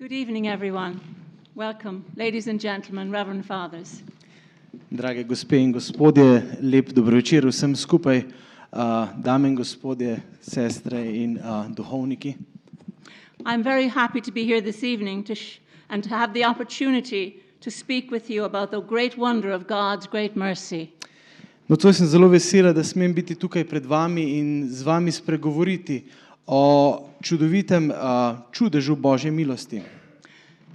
Good evening, everyone. Welcome, ladies and gentlemen, Reverend Fathers. Drage gospe in gospodje, lep dobroveče vsem skupaj, dame in gospodje, sestre in duhovniki. I'm very happy to be here this evening and to have the opportunity to speak with you about the great wonder of God's great mercy. Nocoj sem zelo vesela, da smem biti tukaj pred vami in z vami spregovoriti o čudovitem čudežu Božje milosti.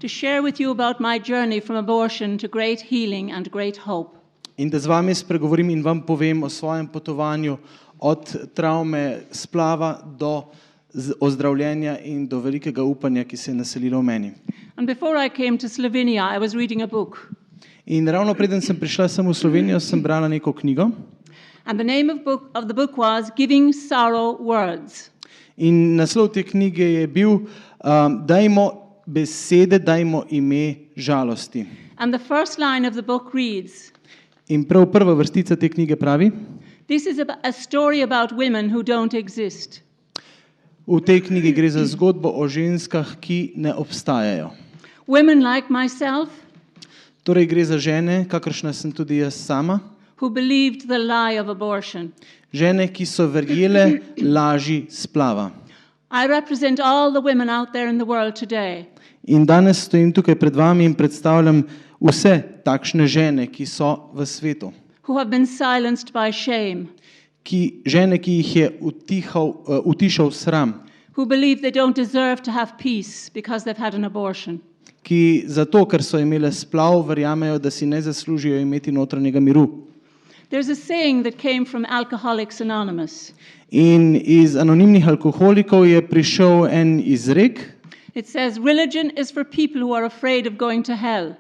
To share with you about my journey from abortion to great healing and great hope. In da z vami spregovorim in vam povem o svojem potovanju od travme splava do ozdravljenja in do velikega upanja, ki se je naselilo v meni. And before I came to Slovenia, I was reading a book. In ravno preden sem prišla sem v Slovenijo, sem brala neko knjigo. And the name of the book was Giving Sorrow Words. In naslov te knjige je bil Dajmo besede, dajmo ime žalosti. And the first line of the book reads, In prav prva vrstica te knjige pravi, this is a story about women who don't exist. v tej knjigi gre za zgodbo o ženskah, ki ne obstajajo. Women like myself, Torej gre za žene, kakršna sem tudi jaz sama, who believed the lie of abortion. žene, ki so verjele laži splava. I represent all the women out there in the world today In danes stojim tukaj pred vami in predstavljam vse takšne žene, ki so v svetu. who have been silenced by shame, Žene, ki jih je utišal sram, who believe they don't deserve to have peace because they've had an abortion. ki zato, ker so imele splav, verjamejo, da si ne zaslužijo imeti notranjega miru. There's a saying that came from Alcoholics Anonymous. In iz anonimnih alkoholikov je prišel en izrek, It says, religion is for people who are afraid of going to hell.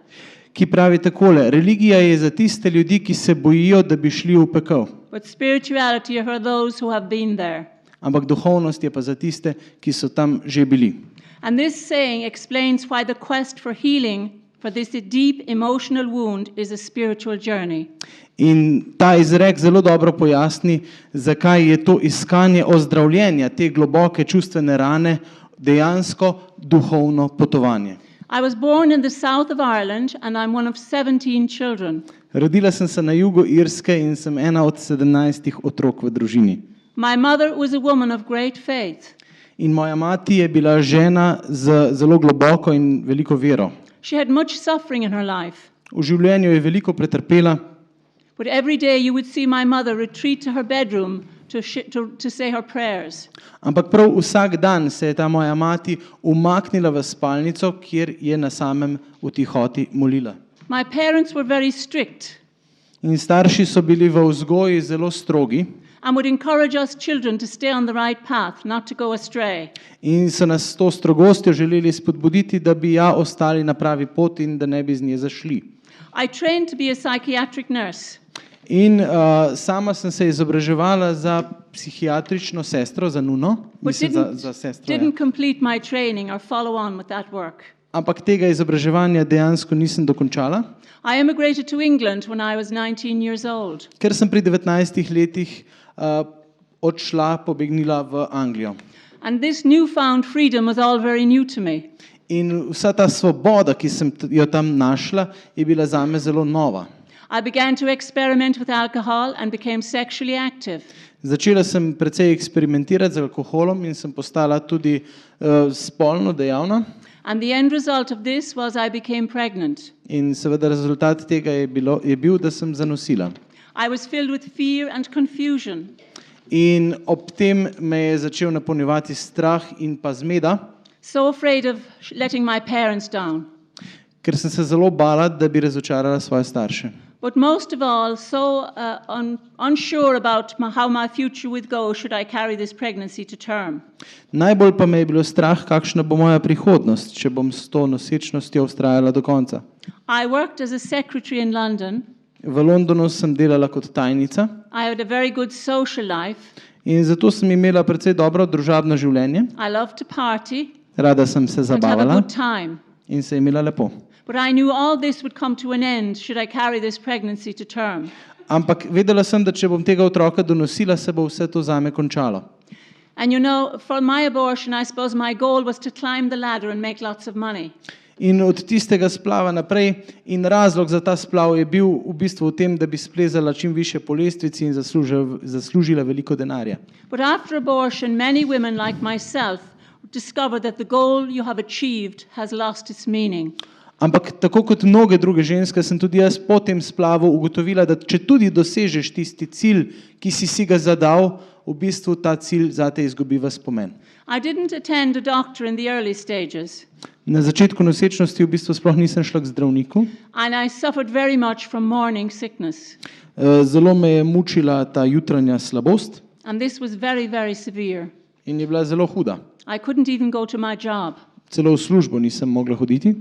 ki pravi takole: religija je za tiste ljudi, ki se bojijo, da bi šli v pekel. But spirituality are for those who have been there. Ampak duhovnost je pa za tiste, ki so tam že bili. And this saying explains why the quest for healing for this deep emotional wound is a spiritual journey. In ta izrek zelo dobro pojasni, zakaj je to iskanje ozdravljenja te globoke čustvene rane dejansko duhovno potovanje. I was born in the south of Ireland and I'm one of 17 children. Rodila sem se na jugu Irske in sem ena od 17 otrok v družini. My mother was a woman of great faith. In moja mati je bila žena z zelo globoko in veliko vero. She had much suffering in her life. V življenju je veliko pretrpela, But every day you would see my mother retreat to her bedroom to say her prayers. ampak prav vsak dan se je ta moja mati umaknila v spalnico, kjer je na samem v tihoti molila. My parents were very strict In starši so bili v vzgoji zelo strogi and would encourage us children to stay on the right path, not to go astray. in so nas s to strogostjo želeli spodbuditi, da bi ostali na pravi poti in da ne bi z nje zašli. I trained to be a psychiatric nurse. In sama sem se izobraževala za psihiatrično sestro, za nuno, But za sestro. Ja. didn't complete my training or follow on with that work. Ampak tega izobraževanja dejansko nisem dokončala, I immigrated to England when I was 19 years old. ker sem pri 19 letih odšla, pobegnila v Anglijo. And this newfound freedom was all very new to me. In vsa ta svoboda, ki sem jo tam našla, je bila zame zelo nova. I began to experiment with alcohol and became sexually active. Začela sem precej eksperimentirati z alkoholom in sem postala tudi spolno dejavna. And the end result of this was I became pregnant. In seveda rezultat tega je bil, da sem zanosila. I was filled with fear and confusion. In ob tem me je začel napolnjevati strah in pa zmeda, So afraid of letting my parents down. ker sem se zelo bala, da bi razočarala svoje starše. But most of all, so unsure about how my future would go should I carry this pregnancy to term. Najbolj pa me je bilo strah, kakšna bo moja prihodnost, če bom s to nosečnostjo vztrajala do konca. I worked as a secretary in London. V Londonu sem delala kot tajnica I had a very good social life. in zato sem imela precej dobro družabno življenje. I loved to party Rada sem se and have a zabavala good time. in se imela lepo. But I knew all this would come to an end should I carry this pregnancy to term. Ampak vedela sem, da če bom tega otroka donosila, se bo vse to zame končalo. And you know, for my abortion, I suppose my goal was to climb the ladder and make lots of money. In od tistega splava naprej in razlog za ta splav je bil v bistvu v tem, da bi splezala čim više po lestvici in zaslužila veliko denarja. But after abortion, many women like myself discover that the goal you have achieved has lost its meaning. Ampak tako kot mnoge druge ženske sem tudi jaz po tem splavu ugotovila, da če tudi dosežeš tisti cilj, ki si ga zadal, v bistvu ta cilj zate izgubi ves pomen. I didn't attend a doctor in the early stages. Na začetku nosečnosti v bistvu sploh nisem šla k zdravniku. And I suffered very much from morning sickness. Zelo me je mučila ta jutranja slabost. And this was very, very severe. In je bila zelo huda. I couldn't even go to my job. Celo v službo nisem mogla hoditi.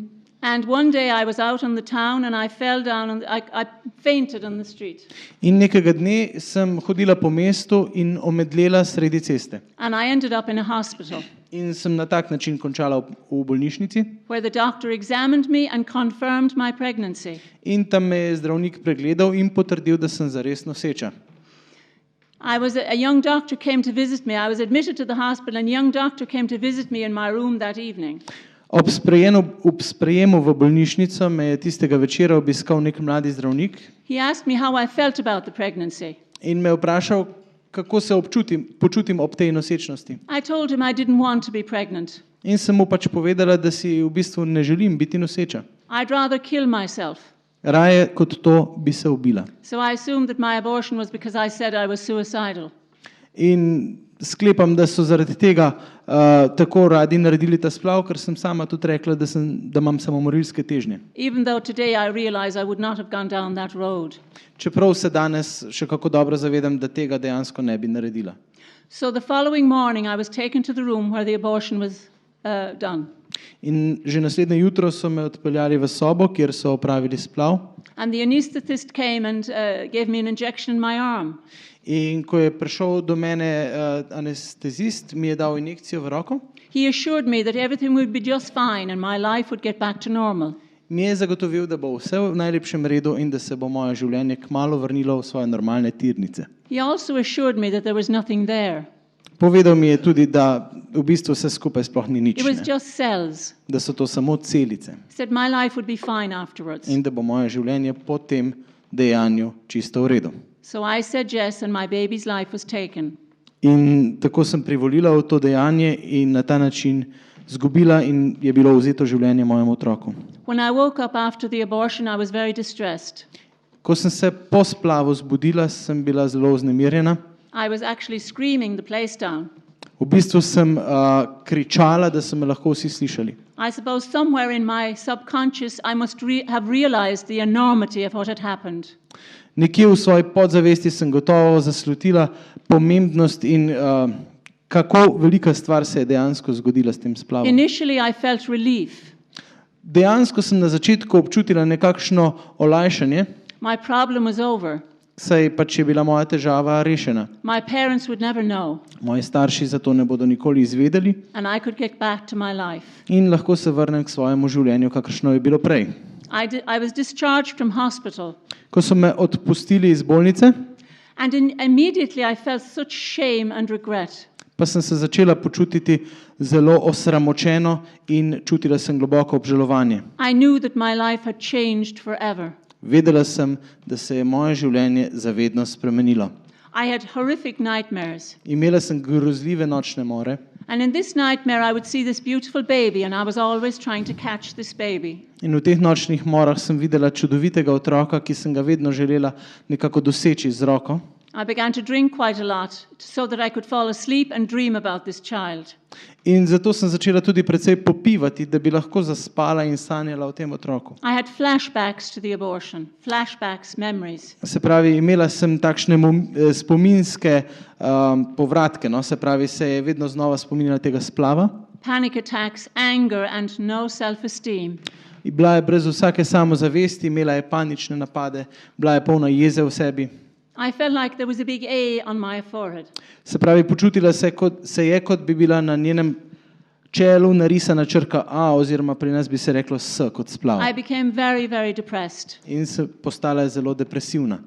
And one day I was out on the town and I fell down and I fainted on the street. In nekega dne sem hodila po mestu in omedlela sredi ceste. And I ended up in a hospital. In sem na tak način končala v bolnišnici. Where the doctor examined me and confirmed my pregnancy. In tam me je zdravnik pregledal in potrdil, da sem zares noseča. A young doctor came to visit me. I was admitted to the hospital and a young doctor came to visit me in my room that evening. Ob sprejemu v bolnišnico me je tistega večera obiskal nek mladi zdravnik. He asked me how I felt about the pregnancy. In me vprašal, kako se počutim ob tej nosečnosti. I told him I didn't want to be pregnant. In sem mu pač povedala, da si v bistvu ne želim biti noseča. I'd rather kill myself. Raje kot to bi se ubila. So I assumed that my abortion was because I said I was suicidal. In sklepam, da so zaradi tega tako radi naredili ta splav, ker sem sama tudi rekla, da imam samomorilske težnje. Even though today I realize I would not have gone down that road. Čeprav se danes še kako dobro zavedam, da tega dejansko ne bi naredila. So the following morning I was taken to the room where the abortion was done. In že naslednje jutro so me odpeljali v sobo, kjer so opravili splav. And the anesthetist came and gave me an injection in my arm. In ko je prišel do mene anestezist, mi je dal injekcijo v roko. He assured me that everything would be just fine and my life would get back to normal. Mi je zagotovil, da bo vse v najlepšem redu in da se bo moje življenje kmalu vrnilo v svoje normalne tirnice. He also assured me that there was nothing there. Povedal mi je tudi, da v bistvu vse skupaj sploh ni nič, It was just cells. da so to samo celice He said my life would be fine afterwards. in da bo moje življenje po tem dejanju čisto v redu. So I said yes and my baby's life was taken. In tako sem privolila v to dejanje in na ta način zgubila in je bilo vzeto življenje mojemu otroku. When I woke up after the abortion, I was very distressed. Ko sem se po splavu zbudila, sem bila zelo vznemirjena. I was actually screaming the place down. V bistvu sem kričala, da so me lahko vsi slišali. I suppose somewhere in my subconscious I must have realized the enormity of what had happened. Nekje v svoji podzavesti sem gotovo zaslutila pomembnost in kako velika stvar se je dejansko zgodila s tem splavom. Initially I felt relief. Dejansko sem na začetku občutila nekakšno olajšanje, My problem was over. saj pač je bila moja težava rešena. My parents would never know Moji starši za to ne bodo nikoli izvedeli and I could get back to my life. in lahko se vrnem k svojemu življenju, kakršno je bilo prej. I was discharged from hospital Ko so me odpustili iz bolnice, and immediately I felt such shame and regret. pa sem se začela počutiti zelo osramočeno in čutila sem globoko obžalovanje. I knew that my life had changed forever. Vedela sem, da se je moje življenje zavedno spremenilo. I had horrific nightmares. Imela sem grozljive nočne more And in this nightmare I would see this beautiful baby and I was always trying to catch this baby. in v teh nočnih morah sem videla čudovitega otroka, ki sem ga vedno želela nekako doseči z roko. I began to drink quite a lot so that I could fall asleep and dream about this child. In zato sem začela tudi precej popivati, da bi lahko zaspala in sanjala o tem otroku. I had flashbacks to the abortion, flashbacks, memories. Se pravi, imela sem takšne spominske povratke, no? Se pravi, se je vedno znova spominjala tega splava. Panic attacks, anger and no self-esteem. Bila je brez vsake samozavesti, imela je panične napade, bila je polna jeze v sebi. I felt like there was a big A on my forehead. Se pravi, počutila se je, kot bi bila na njenem čelu narisana črka A, oziroma pri nas bi se reklo S kot splav. I became very, very depressed. In se postala je zelo depresivna.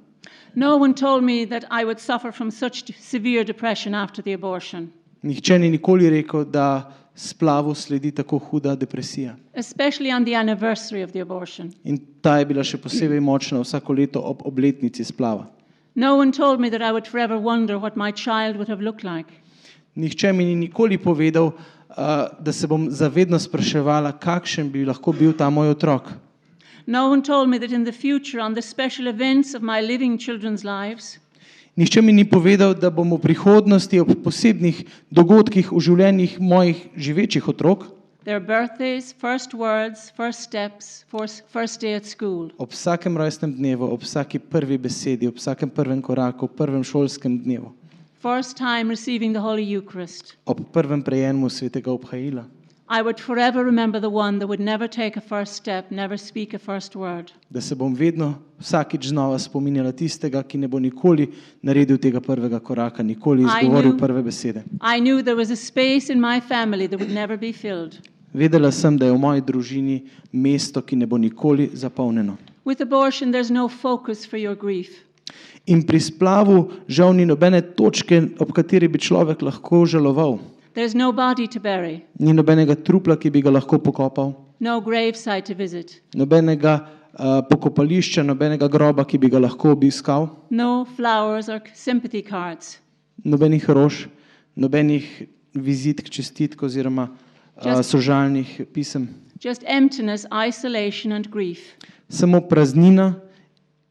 No one told me that I would suffer from such severe depression after the abortion. Nihče ni nikoli rekel, da splavu sledi tako huda depresija. especially on the anniversary of the abortion. In ta je bila še posebej močna vsako leto ob obletnici splava. No one told me that I would forever wonder what my child would have looked like. Nihče mi ni nikoli povedal, da se bom zavedno spraševala, kakšen bi lahko bil ta moj otrok. No one told me that in the future, on the special events of my living children's lives, Nihče mi ni povedal, da bom v prihodnosti ob posebnih dogodkih v življenjih mojih živečih otrok, their birthdays, first words, first steps, first day at school, ob vsakem rojstnem dnevu, ob vsaki prvi besedi, ob vsakem prvem koraku, prvem šolskem dnevu, first time receiving the Holy Eucharist, ob prvem prejemu svetega obhajila, I would forever remember the one that would never take a first step, never speak a first word. da se bom vedno vsakič znova spominjala tistega, ki ne bo nikoli naredil tega prvega koraka, nikoli izgovoril prve besede. I knew there was a space in my family that would never be filled. Vedela sem, da je v moji družini mesto, ki ne bo nikoli zapolnjeno. With abortion, there's no focus for your grief. In pri splavu žal ni nobene točke, ob kateri bi človek lahko žaloval. There's no body to bury, Ni nobenega trupla, ki bi ga lahko pokopal, no gravesite to visit, nobenega pokopališča, nobenega groba, ki bi ga lahko obiskal, no flowers or sympathy cards. nobenih rož, nobenih vizitk, čestitk oziroma sožalnih pisem. Just emptiness, isolation, and grief, Samo praznina,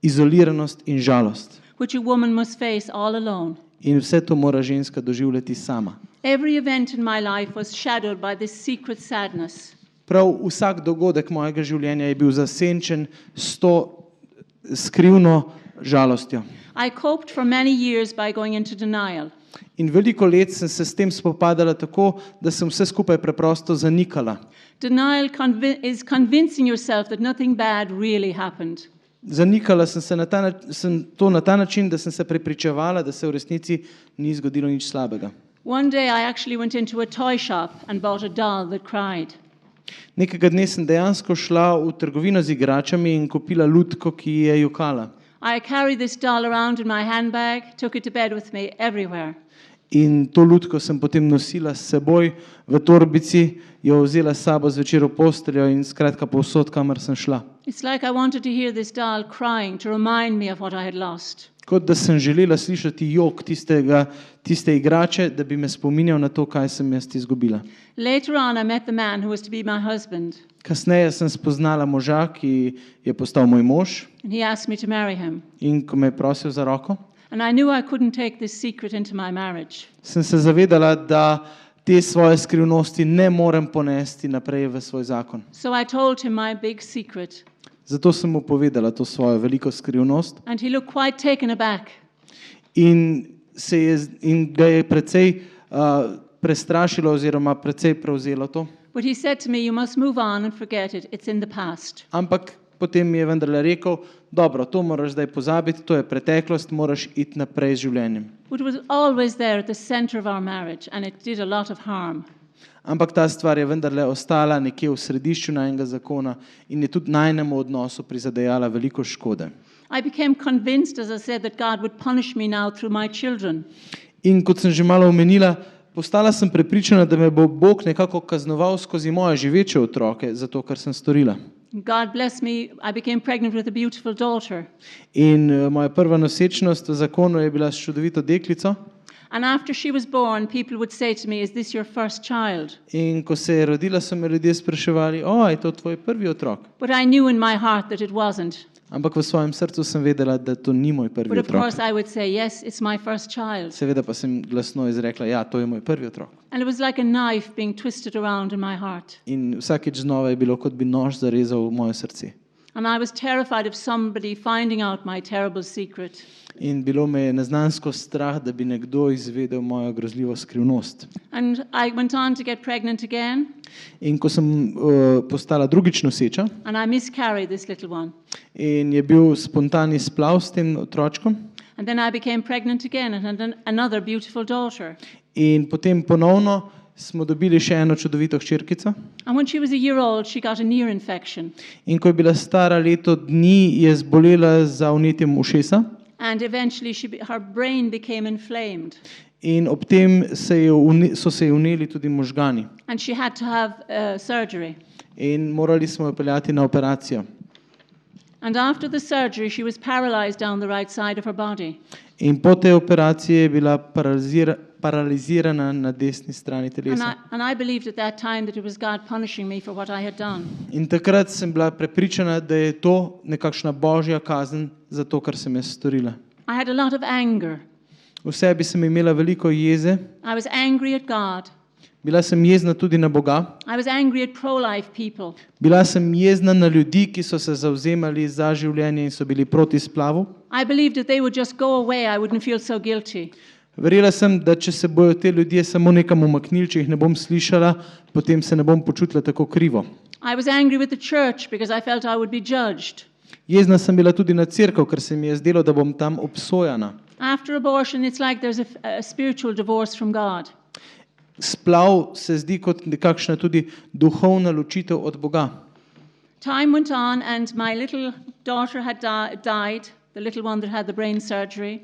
izoliranost in žalost. which a woman must face all alone. In vse to mora ženska doživljati sama. Every event in my life was shadowed by this secret sadness. Prav vsak dogodek mojega življenja je bil zasenčen s to skrivno žalostjo. I coped for many years by going into denial. In veliko let sem se s tem spopadala tako, da sem vse skupaj preprosto zanikala. Denial is convincing yourself that nothing bad really happened. Zanikala sem se na ta način, da sem se prepričevala, da se v resnici ni zgodilo nič slabega. One day I actually went into a toy shop and bought a doll that cried. Nekega dne sem dejansko šla v trgovino z igračami in kupila lutko, ki je jokala. I carried this doll around in my handbag, took it to bed with me everywhere. In to lutko sem potem nosila s seboj v torbici, jo vzela s sabo zvečer v posteljo in skratka povsod, kamor sem šla. It's like I wanted to hear this doll crying to remind me of what I had lost. Kot da sem želela slišati jok tiste igrače, da bi me spominjal na to, kaj sem jaz izgubila. Later on, I met the man who was to be my husband, Kasneje sem spoznala moža, ki je postal moj mož and he asked me to marry him. in ko me je prosil za roko, And I knew I couldn't take this secret into my marriage. sem se zavedala, da te svoje skrivnosti ne morem ponesti naprej v svoj zakon. So I told him my big secret, Zato sem mu povedala to svojo veliko skrivnost and he looked quite taken aback. in ga je precej prestrašilo oziroma precej prevzelo to. But he said to me, "You must move on and forget it. It's in the past." Ampak potem mi je vendarle rekel, dobro, to moraš zdaj pozabiti, to je preteklost, moraš iti naprej z življenjem. It was always there at the center of our marriage, and it did a lot of harm. Ampak ta stvar je vendarle ostala nekje v središču najnega zakona in je tudi najnemu odnosu prizadejala veliko škode. I became convinced, as I said, that God would punish me now through my children. In kot sem že malo omenila, postala sem prepričana, da me bo Bog nekako kaznoval skozi moje živeče otroke, zato kar sem storila. God bless me, I became pregnant with a beautiful daughter. In moja prva nosečnost v zakonu je bila s čudovito deklico. And after she was born, people would say to me, "Is this your first child?" In ko se je rodila, so me ljudje spraševali, je to tvoj prvi otrok? But I knew in my heart that it wasn't. Ampak v svojem srcu sem vedela, da to ni moj prvi But of otrok. course I would say, "Yes, it's my first child." Seveda pa sem glasno izrekla, ja, to je moj prvi otrok. And it was like a knife being twisted around in my heart. In vsakič znova je bilo, kot bi nož zarezal v moje srce. And I was terrified of somebody finding out my terrible secret. In bilo me je neznansko strah, da bi nekdo izvedel mojo grozljivo skrivnost. And I went on to get pregnant again, In ko sem postala drugič noseča and I miscarried this little one. in je bil spontani splav s tem otročkom, And then I became pregnant again and had another beautiful daughter. in potem ponovno smo dobili še eno čudovito hčerkico. And when she was a year old, she got an ear infection. In ko je bila stara leto dni, je zbolela za vnetjem ušesa. And eventually her brain became inflamed. in ob tem so se ji vneli tudi možgani. And she had to have surgery. In morali smo jo peljati na operacijo. And after the surgery, she was paralyzed down the right side of her body. In po tej operaciji je bila paralizirana na desni strani telesa. And I believed at that time that it was God punishing me for what I had done. In takrat sem bila prepričana, da je to nekakšna božja kazen za to, kar sem jaz storila. I had a lot of anger. V sebi sem imela veliko jeze. I was angry at God. Bila sem jezna tudi na Boga. I was angry at pro-life people. Bila sem jezna na ljudi, ki so se zavzemali za življenje in so bili proti splavu. I believed that they would just go away. I wouldn't feel so guilty. Verjela sem, da če se bojo te ljudje samo nekam umaknili, če jih ne bom slišala, potem se ne bom počutila tako krivo. I was angry with the church because I felt I would be judged. Jezna sem bila tudi na cerkev, ker se mi je zdelo, da bom tam obsojana. After abortion, it's like there's a spiritual divorce from God. Splav se zdi kot nekakšna tudi duhovna ločitev od Boga. Time went on and my little daughter had died, the little one that had the brain surgery.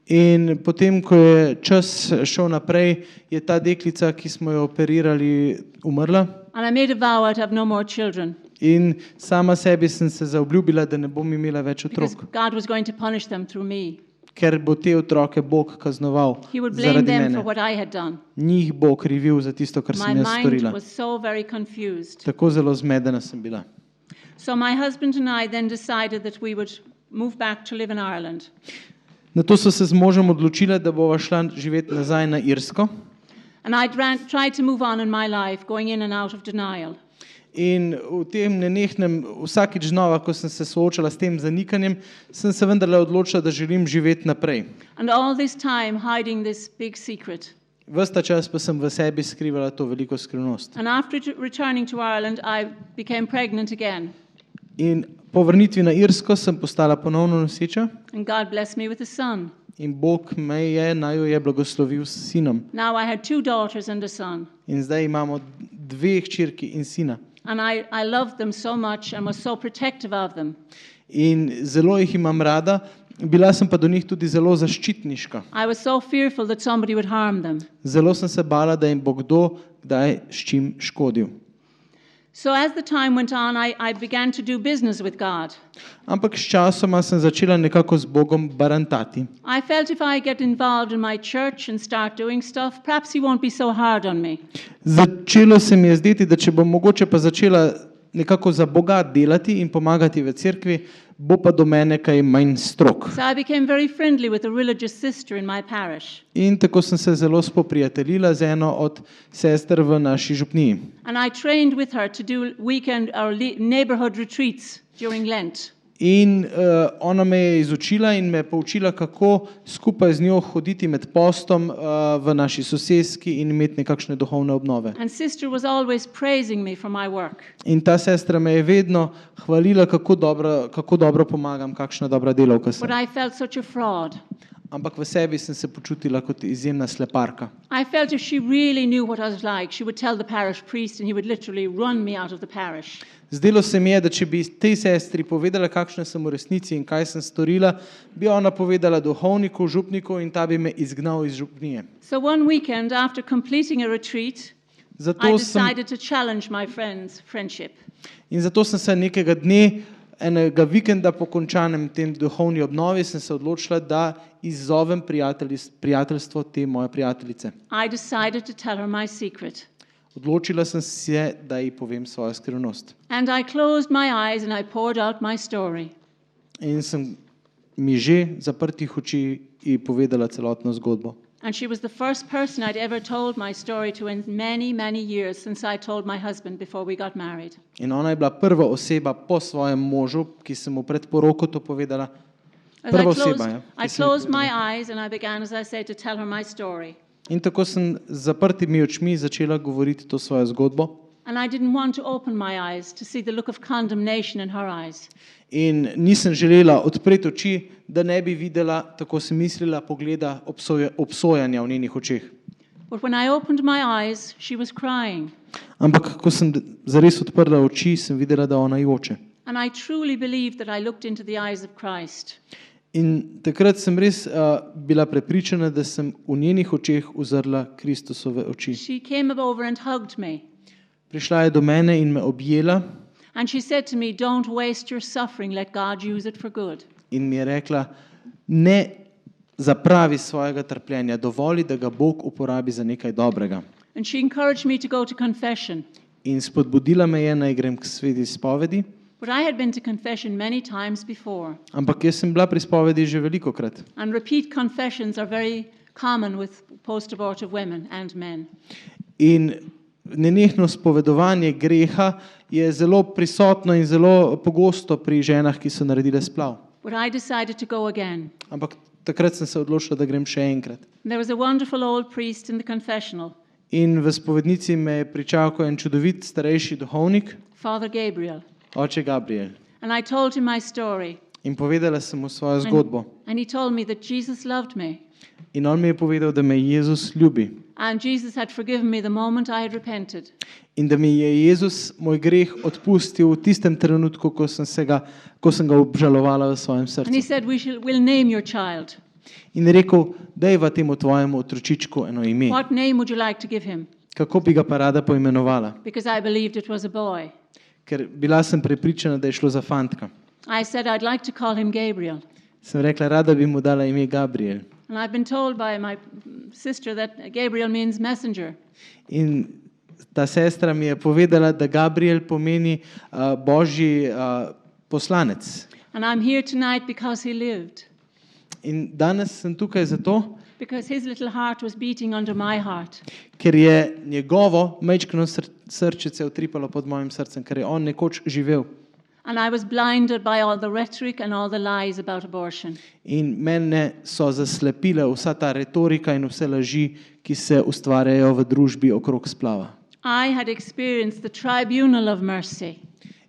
In potem, ko je čas šel naprej, je ta deklica, ki smo jo operirali, umrla. And I made a vow I'd have no more children. In sama sebi sem se zaobljubila, da ne bom imela več Because otrok, God was going to punish them through me. ker bo te otroke Bog kaznoval He would blame zaradi them mene. for what I had done. Njih bo krivil za tisto, kar My sem jaz mind storila. was so very confused. Tako zelo zmedena sem bila. So my husband and I then decided that we would move back to live in Ireland. Nato so se z možem odločila, da bova šla živeti nazaj na Irsko. And I tried to move on in my life, going in and out of denial. In v tem nenehnem, vsakič znova, ko sem se soočala s tem zanikanjem, sem se vendarle odločila, da želim živeti naprej. And all this time hiding this big secret. Ves ta čas pa sem v sebi skrivala to veliko skrivnost. And after returning to Ireland, I became pregnant again. In po vrnitvi na Irsko sem postala ponovno noseča And God blessed me with a son. in Bog naju je blagoslovil s sinom. Now I had 2 daughters and a son. In zdaj imamo 2 hčerki in sina. And I loved them so much and was so protective of them. In zelo jih imam rada, bila sem pa do njih tudi zelo zaščitniška. I was so fearful that somebody would harm them. Zelo sem se bala, da jim bo kdo kdaj s čim škodil. So as the time went on, I began to do business with God. Ampak s časoma sem začela nekako z Bogom barantati. I felt if I get involved in my church and start doing stuff, perhaps he won't be so hard on me. Začelo se mi je zdeti, da če bom mogoče pa začela nekako za Boga delati in pomagati v cerkvi, bo pa do mene kaj manj strog. So I became very friendly with a religious sister in my parish. In tako sem se zelo spoprijateljila z eno od sester v naši župniji. And I trained with her to do weekend or neighborhood retreats during Lent. In ona me je izučila in me poučila, kako skupaj z njo hoditi med postom v naši soseski in imeti nekakšne duhovne obnove. And sister was always praising me for my work. In ta sestra me je vedno hvalila, kako dobro pomagam, kakšna dobra delavka sem. But I felt such a fraud. Ampak v sebi sem se počutila kot izjemna sleparka. I felt if she really knew what I was like, she would tell the parish priest and he would literally run me out of the parish. Zdelo se mi je, da če bi tej sestri povedala, kakšna sem v resnici in kaj sem storila, bi ona povedala duhovniku, župniku in ta bi me izgnal iz župnije. So one weekend after completing a retreat, I decided to challenge my friendship. In zato sem se nekega dne, enega vikenda po končanem tem duhovni obnovi, sem se odločila, da izzovem prijateljstvo te moje prijateljice. I decided to tell her my secret. Odločila sem se, da ji povem svojo skrivnost. And I closed my eyes and I poured out my story. In sem mi že zaprtih oči ji povedala celotno zgodbo. And she was the first person I'd ever told my story to in many, many years since I told my husband before we got married. In ona je bila prva oseba po svojem možu, ki sem mu pred poroko to povedala. Prva oseba, ja. I closed my eyes and I began, as I say, to tell her my story. In tako sem z zaprtimi očmi začela govoriti to svojo zgodbo. And I didn't want to open my eyes to see the look of condemnation in her eyes. In nisem želela odpreti oči, da ne bi videla, tako sem mislila, pogleda obsojanja v njenih očeh. But when I opened my eyes, she was crying. Ampak ko sem zares odprla oči, sem videla, da ona joče. And I truly believed that I looked into the eyes of Christ. In takrat sem res bila prepričana, da sem v njenih očeh uzrla Kristusove oči. She came over and hugged me. Prišla je do mene in me objela And she said to me, "Don't waste your suffering, let God use it for good." in mi je rekla, ne zapravi svojega trpljenja, dovoli, da ga Bog uporabi za nekaj dobrega. And she encouraged me to go to confession. In spodbudila me je, naj grem k sveti spovedi, But I had been to confession many times before. ampak jaz sem bila pri spovedi že velikokrat. And repeat confessions are very common with post-abortive women and men. In nenehno spovedovanje greha je zelo prisotno in zelo pogosto pri ženah, ki so naredile splav. But I decided to go again. Ampak takrat sem se odločila, da grem še enkrat. And there was a wonderful old priest in the confessional, In v spovednici me je pričakal en čudovit starejši duhovnik, Father Gabriel. oče Gabriel. And I told him my story. In povedala sem mu svojo zgodbo. And he told me that Jesus loved me. In on mi je povedal, da me Jezus ljubi. And Jesus had forgiven me the moment I had repented. In da mi je Jezus moj greh odpustil v tistem trenutku, ko sem ga obžalovala v svojem And he srcu. said, we'll name your child. In je rekel, dajva temu tvojemu otročičku eno ime. What name would you like to give him? Kako bi ga pa rada poimenovala? Because I believed it was a boy. Ker bila sem prepričana, da je šlo za fantka. I said I'd like to call him Gabriel. Sem rekla, rada bi mu dala ime Gabriel. And I've been told by my sister that Gabriel means messenger. In ta sestra mi je povedala, da Gabriel pomeni božji poslanec. And I'm here tonight because he lived. In danes sem tukaj zato, Because his little heart was beating under my heart. ker je njegovo majčkeno srčice utripalo pod mojim srcem, ker je on nekoč živel. And I was blinded by all the rhetoric and all the lies about abortion. In mene so zaslepile vsa ta retorika in vse laži, ki se ustvarjajo v družbi okrog splava. I had experienced the tribunal of mercy.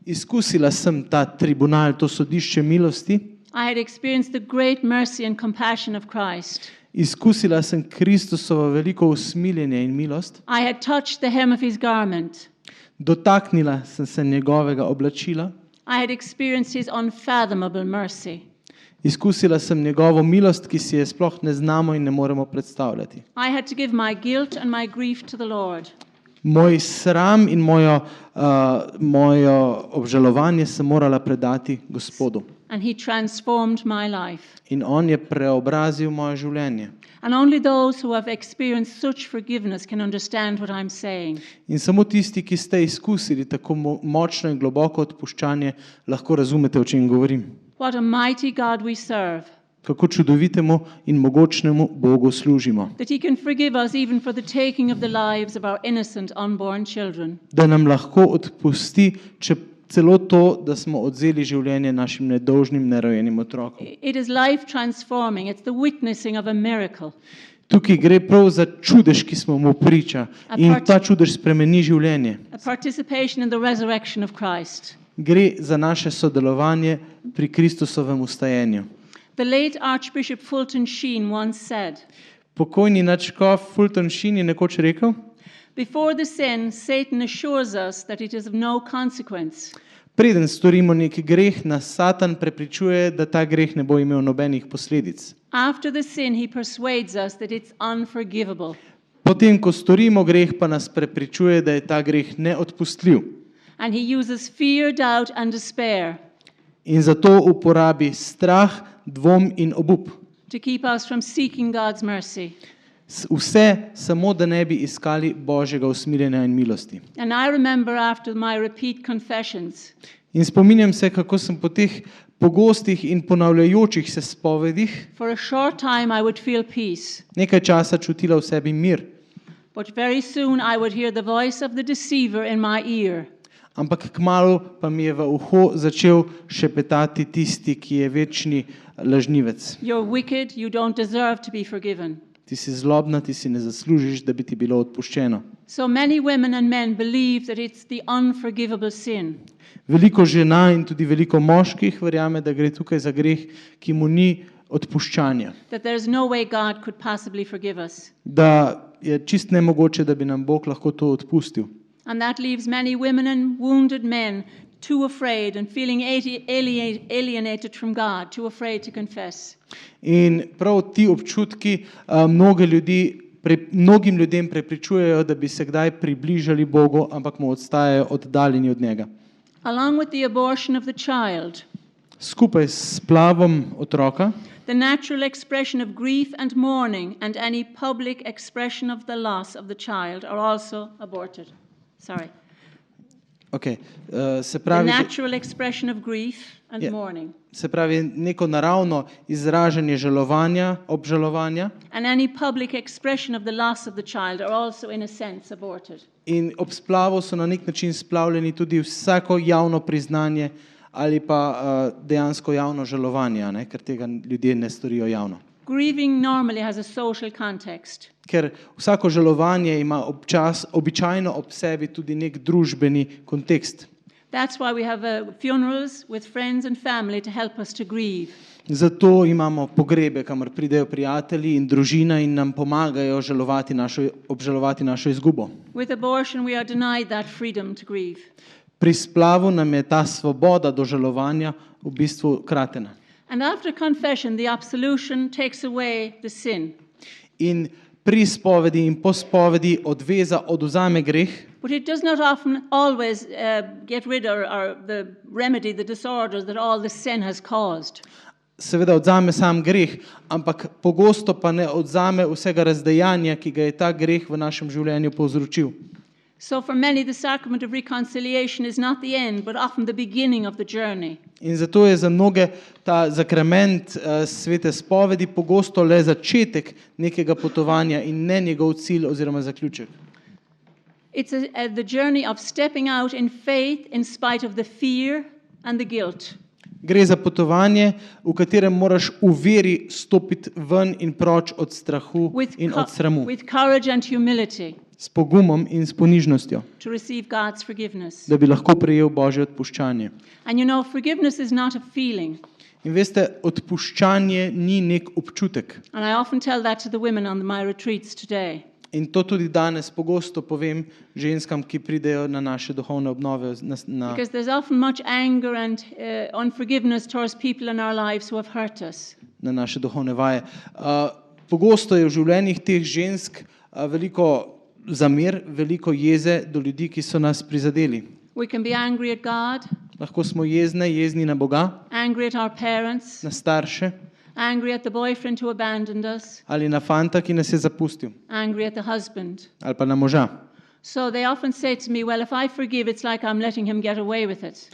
Izkusila sem ta tribunal, to sodišče milosti. I had experienced the great mercy and compassion of Christ. Izkusila sem Kristusovo veliko usmiljenje in milost. I had touched the hem of his garment. Dotaknila sem se njegovega oblačila. I had experienced his unfathomable mercy. Izkusila sem njegovo milost, ki si je sploh ne znamo in ne moremo predstavljati. I had to give my guilt and my grief to the Lord. Moj sram in mojo obžalovanje sem morala predati Gospodu. And he transformed my life. In on je preobrazil moje življenje. And only those who have experienced such forgiveness can understand what I'm saying. In samo tisti, ki ste izkusili tako močno in globoko odpuščanje, lahko razumete, o čem govorim. What a mighty God we serve. Kako čudovitemu in mogočnemu Bogu služimo. That he can forgive us even for the taking of the lives of our innocent unborn children. Da nam lahko odpusti, če celo to, da smo odzeli življenje našim nedolžnim, nerojenim otrokom. It is life transforming. It's the witnessing of a miracle. Tukaj gre prav za čudež, ki smo mu priča. In ta čudež spremeni življenje. A participation in the resurrection of Christ. Gre za naše sodelovanje pri Kristusovem ustajenju. The late Archbishop Fulton Sheen once said, Pokojni nadškof Fulton Sheen je nekoč rekel, "Before the sin, Satan assures us that it is of no consequence. preden storimo nek greh, nas Satan prepričuje, da ta greh ne bo imel nobenih posledic. After the sin, he persuades us that it's unforgivable. Potem, ko storimo greh, pa nas prepričuje, da je ta greh neodpustljiv. And he uses fear, doubt, and despair In zato uporabi strah, dvom in obup. to keep us from seeking God's mercy. Vse samo, da ne bi iskali Božjega usmiljenja in milosti. And I remember after my repeat confessions, In spominjam se, kako sem po teh pogostih in ponavljajočih se spovedih for a short time I would feel peace, nekaj časa čutila v sebi mir. but very soon I would hear the voice of the deceiver in my ear. Ampak kmalu pa mi je v uho začel šepetati tisti, ki je večni lažnivec. You're wicked, you don't deserve to be forgiven. Ti si zlobna, ti si ne zaslužiš, da bi ti bilo odpuščeno. So many women and men believe that it's the unforgivable sin. Veliko žena in tudi veliko moških verjame, da gre tukaj za greh, ki mu ni odpuščanja. That there's no way God could possibly forgive us. Da je čist nemogoče, da bi nam Bog lahko to odpustil. And that leaves many women and wounded men too afraid and feeling alienated from God, too afraid to confess. In prav ti občutki mnogim ljudem prepričujejo, da bi se kdaj približali Bogu, ampak mu ostajajo oddaljeni od njega. Along with the abortion of the child, Skupaj s splavom otroka, the natural expression of grief and mourning and any public expression of the loss of the child are also aborted. Sorry. Se The pravi, natural expression of grief and Yeah. mourning se pravi neko naravno izražanje žalovanja, obžalovanja and any public expression of the loss of the child are also in a sense aborted. in ob splavu so na nek način splavljeni tudi vsako javno priznanje ali pa dejansko javno žalovanje, ne, ker tega ljudje ne storijo javno. Grieving normally has a social context. Ker vsako žalovanje ima običajno ob sebi tudi nek družbeni kontekst. That's why we have funerals with friends and family to help us to grieve. Zato imamo pogrebe, kamor pridejo prijatelji in družina in nam pomagajo obžalovati našo izgubo. With abortion, we are denied that freedom to grieve. Pri splavu nam je ta svoboda do žalovanja v bistvu kratena. And after confession, the absolution takes away the sin. In pri spovedi in po spovedi odveza odvzame greh, But it does not often always get rid or the remedy the disorders that all the sin has caused. seveda odzame sam greh, ampak pogosto pa ne odzame vsega razdejanja, ki ga je ta greh v našem življenju povzročil. So for many, the sacrament of reconciliation is not the end, but often the beginning of the journey. In zato je za mnoge ta zakrament svete spovedi pogosto le začetek nekega potovanja in ne njegov cilj oziroma zaključek. It's the journey of stepping out in faith in spite of the fear and the guilt. Gre za potovanje, v katerem moraš v veri stopiti ven in proč od strahu in od sramu, with courage and humility s pogumom in s ponižnostjo, to receive God's forgiveness. da bi lahko prejel Božje odpuščanje. And you know, forgiveness is not a feeling. In veste, odpuščanje ni nek občutek. And I often tell that to the women on my retreats today. In to tudi danes pogosto povem ženskam, ki pridejo na naše duhovne obnove. Because there's often much anger and unforgiveness towards people in our lives who have hurt us. Na naše duhovne vaje. Pogosto je v življenjih teh žensk veliko zamer, veliko jeze do ljudi, ki so nas prizadeli. We can be angry at God, Lahko smo jezni na Boga, angry at our parents, na starše angry at the boyfriend who abandoned us, ali na fanta, ki nas je zapustil, angry at the husband. ali pa na moža. So they often say to me, well, if I forgive, it's like I'm letting him get away with it.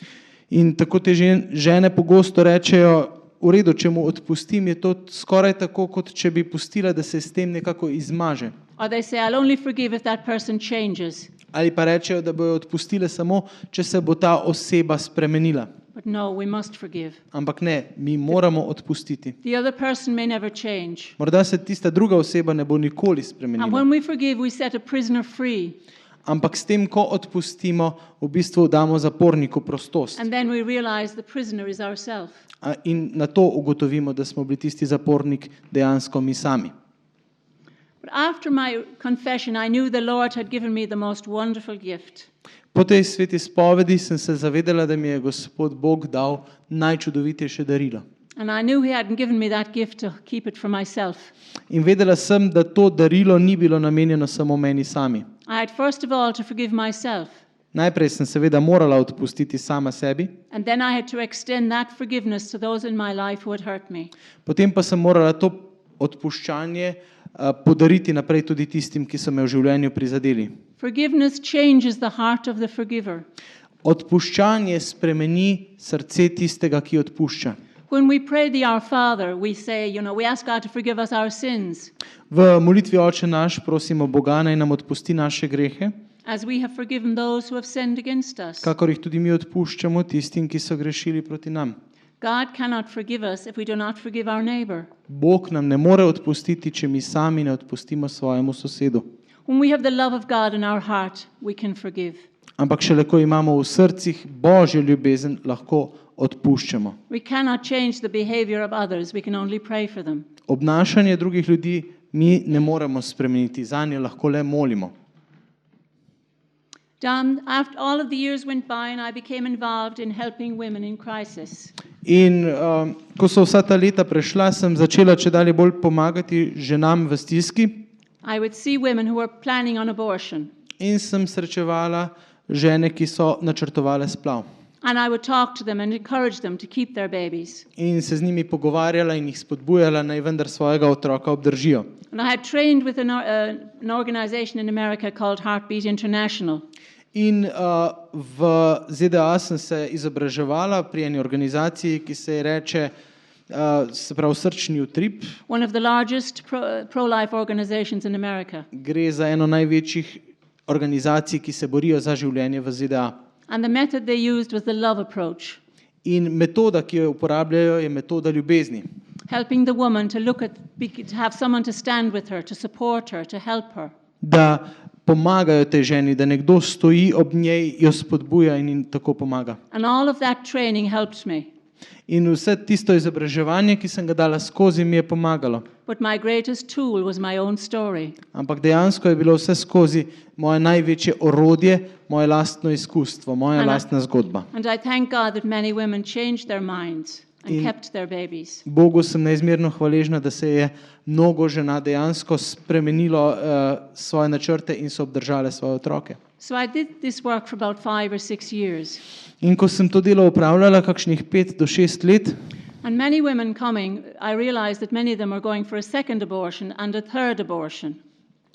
In tako te žene pogosto rečejo, v redu, če mu odpustim, je to skoraj tako, kot če bi pustila, da se s tem nekako izmaže. Or they say, I'll only forgive if that person changes. Ali pa rečejo, da bojo odpustile samo, če se bo ta oseba spremenila. But no, we must forgive. Ampak ne, mi moramo odpustiti. The other person may never change. Morda se tista druga oseba ne bo nikoli And spremenila. when we forgive, we set a prisoner free. Ampak s tem, ko odpustimo, v bistvu damo zaporniku prostost. And then we realize the prisoner is ourselves. In na to ugotovimo, da smo bili tisti zapornik dejansko mi sami. But after my confession, I knew the Lord had given me the most wonderful gift. Po tej sveti spovedi sem se zavedala, da mi je Gospod Bog dal najčudovitejše darilo. And I knew He hadn't given me that gift to keep it for myself. In vedela sem, da to darilo ni bilo namenjeno samo meni sami. I had first of all to forgive myself. Najprej sem seveda morala odpustiti sama sebi, And then I had to extend that forgiveness to those in my life who had hurt me. potem pa sem morala to odpuščanje podariti naprej tudi tistim, ki so me v življenju prizadeli. Forgiveness changes the heart of the forgiver. Odpuščanje spremeni srce tistega, ki odpušča. When we pray the Our Father, we say, we ask God to forgive us our sins, V molitvi Oče naš prosimo Boga, naj nam odpusti naše grehe, as we have forgiven those who have sinned against us. kakor jih tudi mi odpuščamo tistim, ki so grešili proti nam. God cannot forgive us if we do not forgive our neighbor. Bog nam ne more odpustiti, če mi sami ne odpustimo svojemu sosedu. When we have the love of God in our heart, we can forgive. Ampak šele ko imamo v srcih Božjo ljubezen, lahko odpuščamo. We cannot change the behavior of others, we can only pray for them. Obnašanje drugih ljudi mi ne moremo spremeniti, zanje lahko le molimo. After all of the years went by and I became involved in helping women in crisis. In ko so vsa ta leta prešla, sem začela čedalje bolj pomagati ženam v stiski I would see women who were planning on abortion, in sem srečevala žene, ki so načrtovale splav. and I would talk to them and encourage them to keep their babies. In se z njimi pogovarjala in jih spodbujala, naj vendar svojega otroka obdržijo. And I had trained with an organization in America called Heartbeat International. In v ZDA sem se izobraževala pri eni organizaciji, ki se ji reče, se pravi Srčni utrip. One of the largest pro-life organizations in America. Gre za eno največjih organizacij, ki se borijo za življenje v ZDA. And the method they used was the love approach, In metoda, ki jo uporabljajo, je metoda ljubezni. helping the woman to to have someone to stand with her, to support her, to help her. Da pomagajo tej ženi, da nekdo stoji ob njej, jo spodbuja in jim tako pomaga. And all of that training helped me. In vse tisto izobraževanje, ki sem ga dala skozi, mi je pomagalo. But my greatest tool was my own story. Ampak dejansko je bilo vse skozi moje največje orodje, moje lastno izkustvo, moja lastna zgodba. And I thank God that many women changed their minds and In- kept their babies. Bogu sem neizmerno hvaležna, da se je mnogo žena dejansko spremenilo svoje načrte in so obdržale svoje otroke. So I did this work for about 5 or 6 years. In ko sem to delo opravljala kakšnih 5 do 6 let, And many women coming, I realized that many of them are going for a second abortion and a third abortion.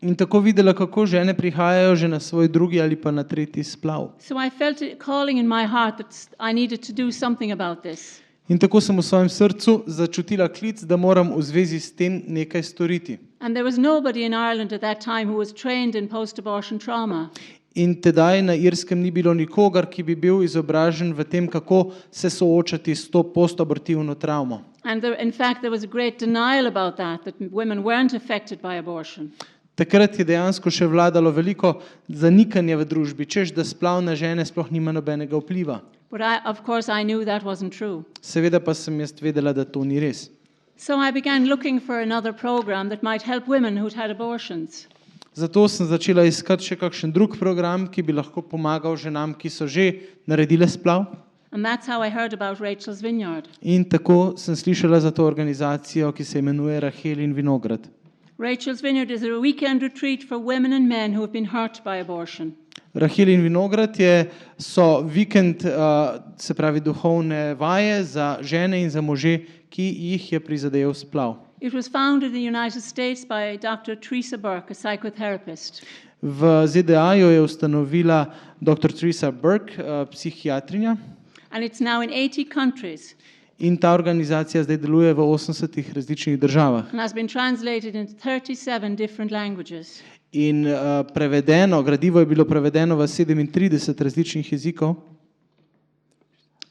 in tako videla, kako žene prihajajo že na svoj drugi ali pa na tretji splav. So I felt a calling in my heart that I needed to do something about this. In tako sem v svojem srcu začutila klic, da moram v zvezi s tem nekaj storiti. And there was nobody in Ireland at that time who was trained in post-abortion trauma. In tedaj na Irskem ni bilo nikogar, ki bi bil izobražen v tem, kako se soočati s to postabortivno travmo. And in fact, there was a great denial about that women weren't affected by abortion. Takrat je dejansko še vladalo veliko zanikanja v družbi, češ da splav na žene sploh nima nobenega vpliva. But of course, I knew that wasn't true. Seveda pa sem jaz vedela, da to ni res. So I began looking for another program that might help women who'd had abortions. Zato sem začela iskati še kakšen drug program, ki bi lahko pomagal ženam, ki so že naredile splav. And that's how I heard about Rachel's Vineyard. In tako sem slišala za to organizacijo, ki se imenuje Rahel in Vinograd. Rachel's Vineyard is a weekend retreat for women and men who have been hurt by abortion. Rahel in Vinograd so vikend, se pravi duhovne vaje za žene in za može, ki jih je prizadel splav. It was founded in the United States by Dr. Teresa Burke, a psychotherapist. V ZDA jo je ustanovila dr. Teresa Burke, psihiatrinja, And it's now in 80 countries in ta organizacija zdaj deluje v 80 različnih državah. and has been translated into 37 different languages. In gradivo je bilo prevedeno v 37 različnih jezikov.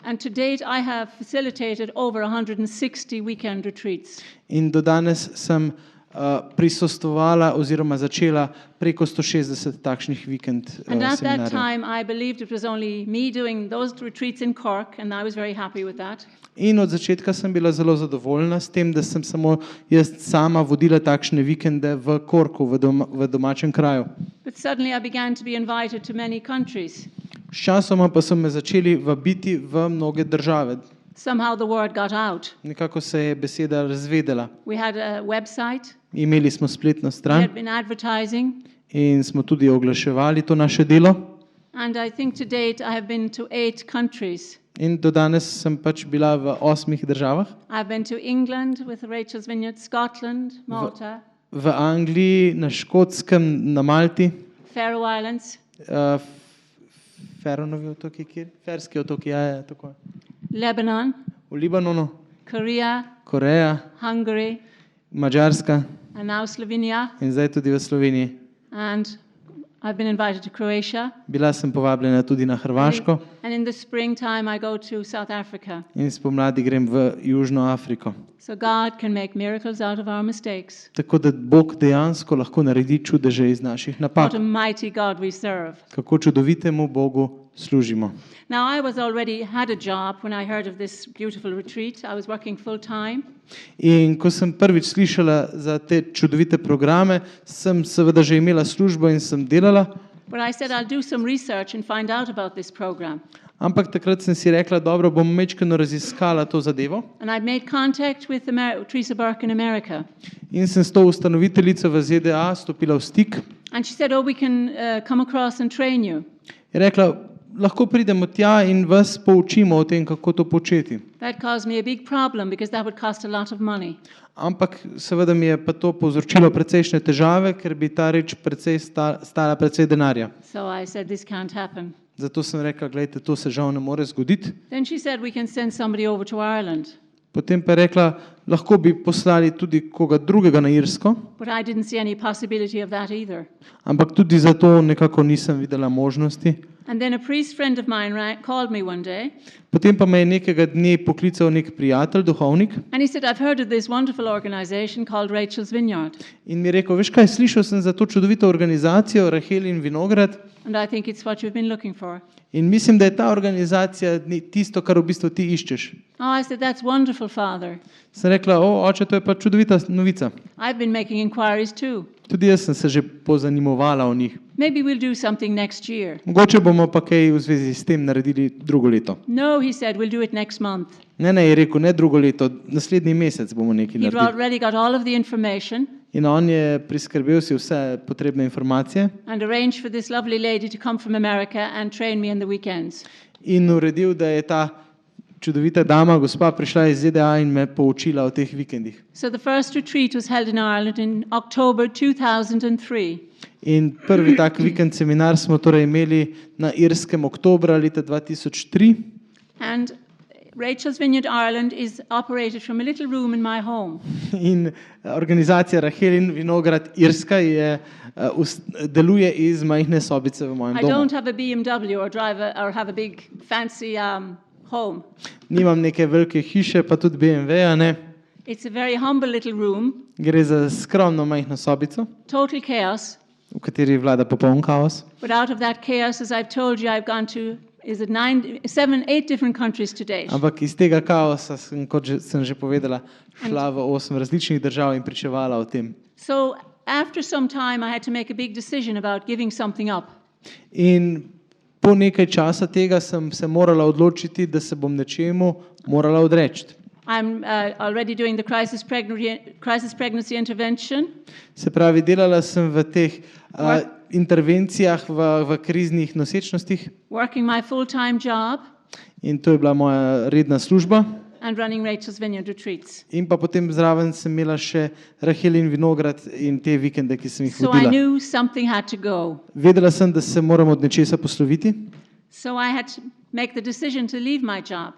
And to date, I have facilitated over 160 weekend retreats. In do danes sem prisostvovala oziroma začela preko 160 takšnih vikend And at that seminarjev. time, I believed it was only me doing those retreats in Cork, and I was very happy with that. In od začetka sem bila zelo zadovoljna s tem, da sem samo jaz sama vodila takšne vikende v Korku, v domačem kraju. But suddenly I began to be invited to many countries. Sčasoma pa so me začeli vabiti v mnoge države. Somehow the word got out. Nekako se je beseda razvedela. We had a website, Imeli smo spletno we stran had been advertising, in smo tudi oglaševali to naše delo. and I think to date I have been to 8 countries. In do danes sem pač bila v 8 državah. I've been to England with Rachel's Vineyard, Scotland, Malta, V Angliji, na Škotskem, na Malti, Faroe Islands, Feronovi otoki, kjer? Ferski otoki, ja, tako. Lebanon, V Libanonu, Korea, Koreja, Hungary, Madžarska and now Slovenia. in zdaj tudi v Sloveniji. And I've been invited to Croatia. Bila sem povabljena tudi na Hrvaško And in the springtime, I go to South Africa. in spomladi grem v Južno Afriko. So God can make miracles out of our mistakes. Tako da Bog dejansko lahko naredi čudeže iz naših napak. What a mighty God we serve. Kako čudovitemu Bogu služimo. Now, I was already had a job when I heard of this beautiful retreat. I was working full time. In ko sem prvič slišala za te čudovite programe, sem seveda že imela službo in sem delala. But I said I'll do some research and find out about this program. Ampak takrat sem si rekla, dobro, bom majčkeno raziskala to zadevo And I'd made contact with Teresa Burke in America. in sem s to ustanoviteljico v ZDA stopila v stik. And she said, oh, we can come across and train you. Je rekla, lahko pridemo tja in vas poučimo o tem, kako to početi. That caused me a big problem because that would cost a lot of money. Ampak seveda mi je pa to povzročilo precejšnje težave, ker bi ta reč stala precej denarja. So I said, this can't happen. Zato sem rekla, gledajte, to se žal ne more zgoditi. Then she said, we can send somebody over to Ireland. Potem pa je rekla, lahko bi poslali tudi koga drugega na Irsko, But I didn't see any possibility of that either. ampak tudi za to nekako nisem videla možnosti. And then a priest friend of mine called me one day, Potem pa me je nekega dne poklical nek prijatelj, duhovnik, and he said, I've heard of this wonderful organization called Rachel's Vineyard, in mi je rekel, veš kaj, slišal sem za to čudovito organizacijo Rahel in Vinograd and I think it's what you've been looking for. in mislim, da je ta organizacija tisto, kar v bistvu ti iščeš. Oh, I said, that's wonderful, Father. Sem rekla, oče, to je pa čudovita novica. I've been making inquiries too. Tudi jaz sem se že pozanimovala o njih. Maybe we'll do something next year. Mogoče bomo pa kaj v zvezi s tem naredili drugo leto. No, he said, we'll do it next month. Ne, je rekel, ne drugo leto, naslednji mesec bomo nekaj He'd naredili. already got all of the information In on je priskrbel si vse potrebne informacije and arranged for this lovely lady to come from America and train me in the weekends. in uredil, da je ta čudovita dama, gospa, prišla iz ZDA in me poučila o teh vikendih. So the first retreat was held in Ireland in October 2003. In prvi tak vikend seminar smo torej imeli na Irskem oktobra leta 2003 And Rachel's Vineyard Ireland is operated from a little room in my home. in organizacija Rahel in Vinograd Irska deluje iz majhne sobice v mojem I domu. don't have a BMW or have a big fancy home. Nimam neke velike hiše, pa tudi BMW-ja ne. It's a very humble little room, Gre za skromno majhno sobico, total chaos. v kateri vlada popoln kaos. But out of that chaos, as I've told you, I've gone to, is it 8 different countries to date. Ampak iz tega kaosa sem, sem že povedala, šla v 8 različnih držav in pričevala o tem. So after some time, I had to make a big decision about giving something up. In po nekaj časa tega sem se morala odločiti, da se bom nečemu morala odreči. I'm already doing the crisis pregnancy intervention. Se pravi, delala sem v teh intervencijah v kriznih nosečnostih Working my full-time job in to je bila moja redna služba. and running Rachel's Vineyard retreats. In pa potem zraven sem imela še Rahel in Vinograd in te vikende, ki sem jih So I vodila. knew something had to go. Vedela sem, da se moram od nečesa posloviti, So I had to make the decision to leave my job,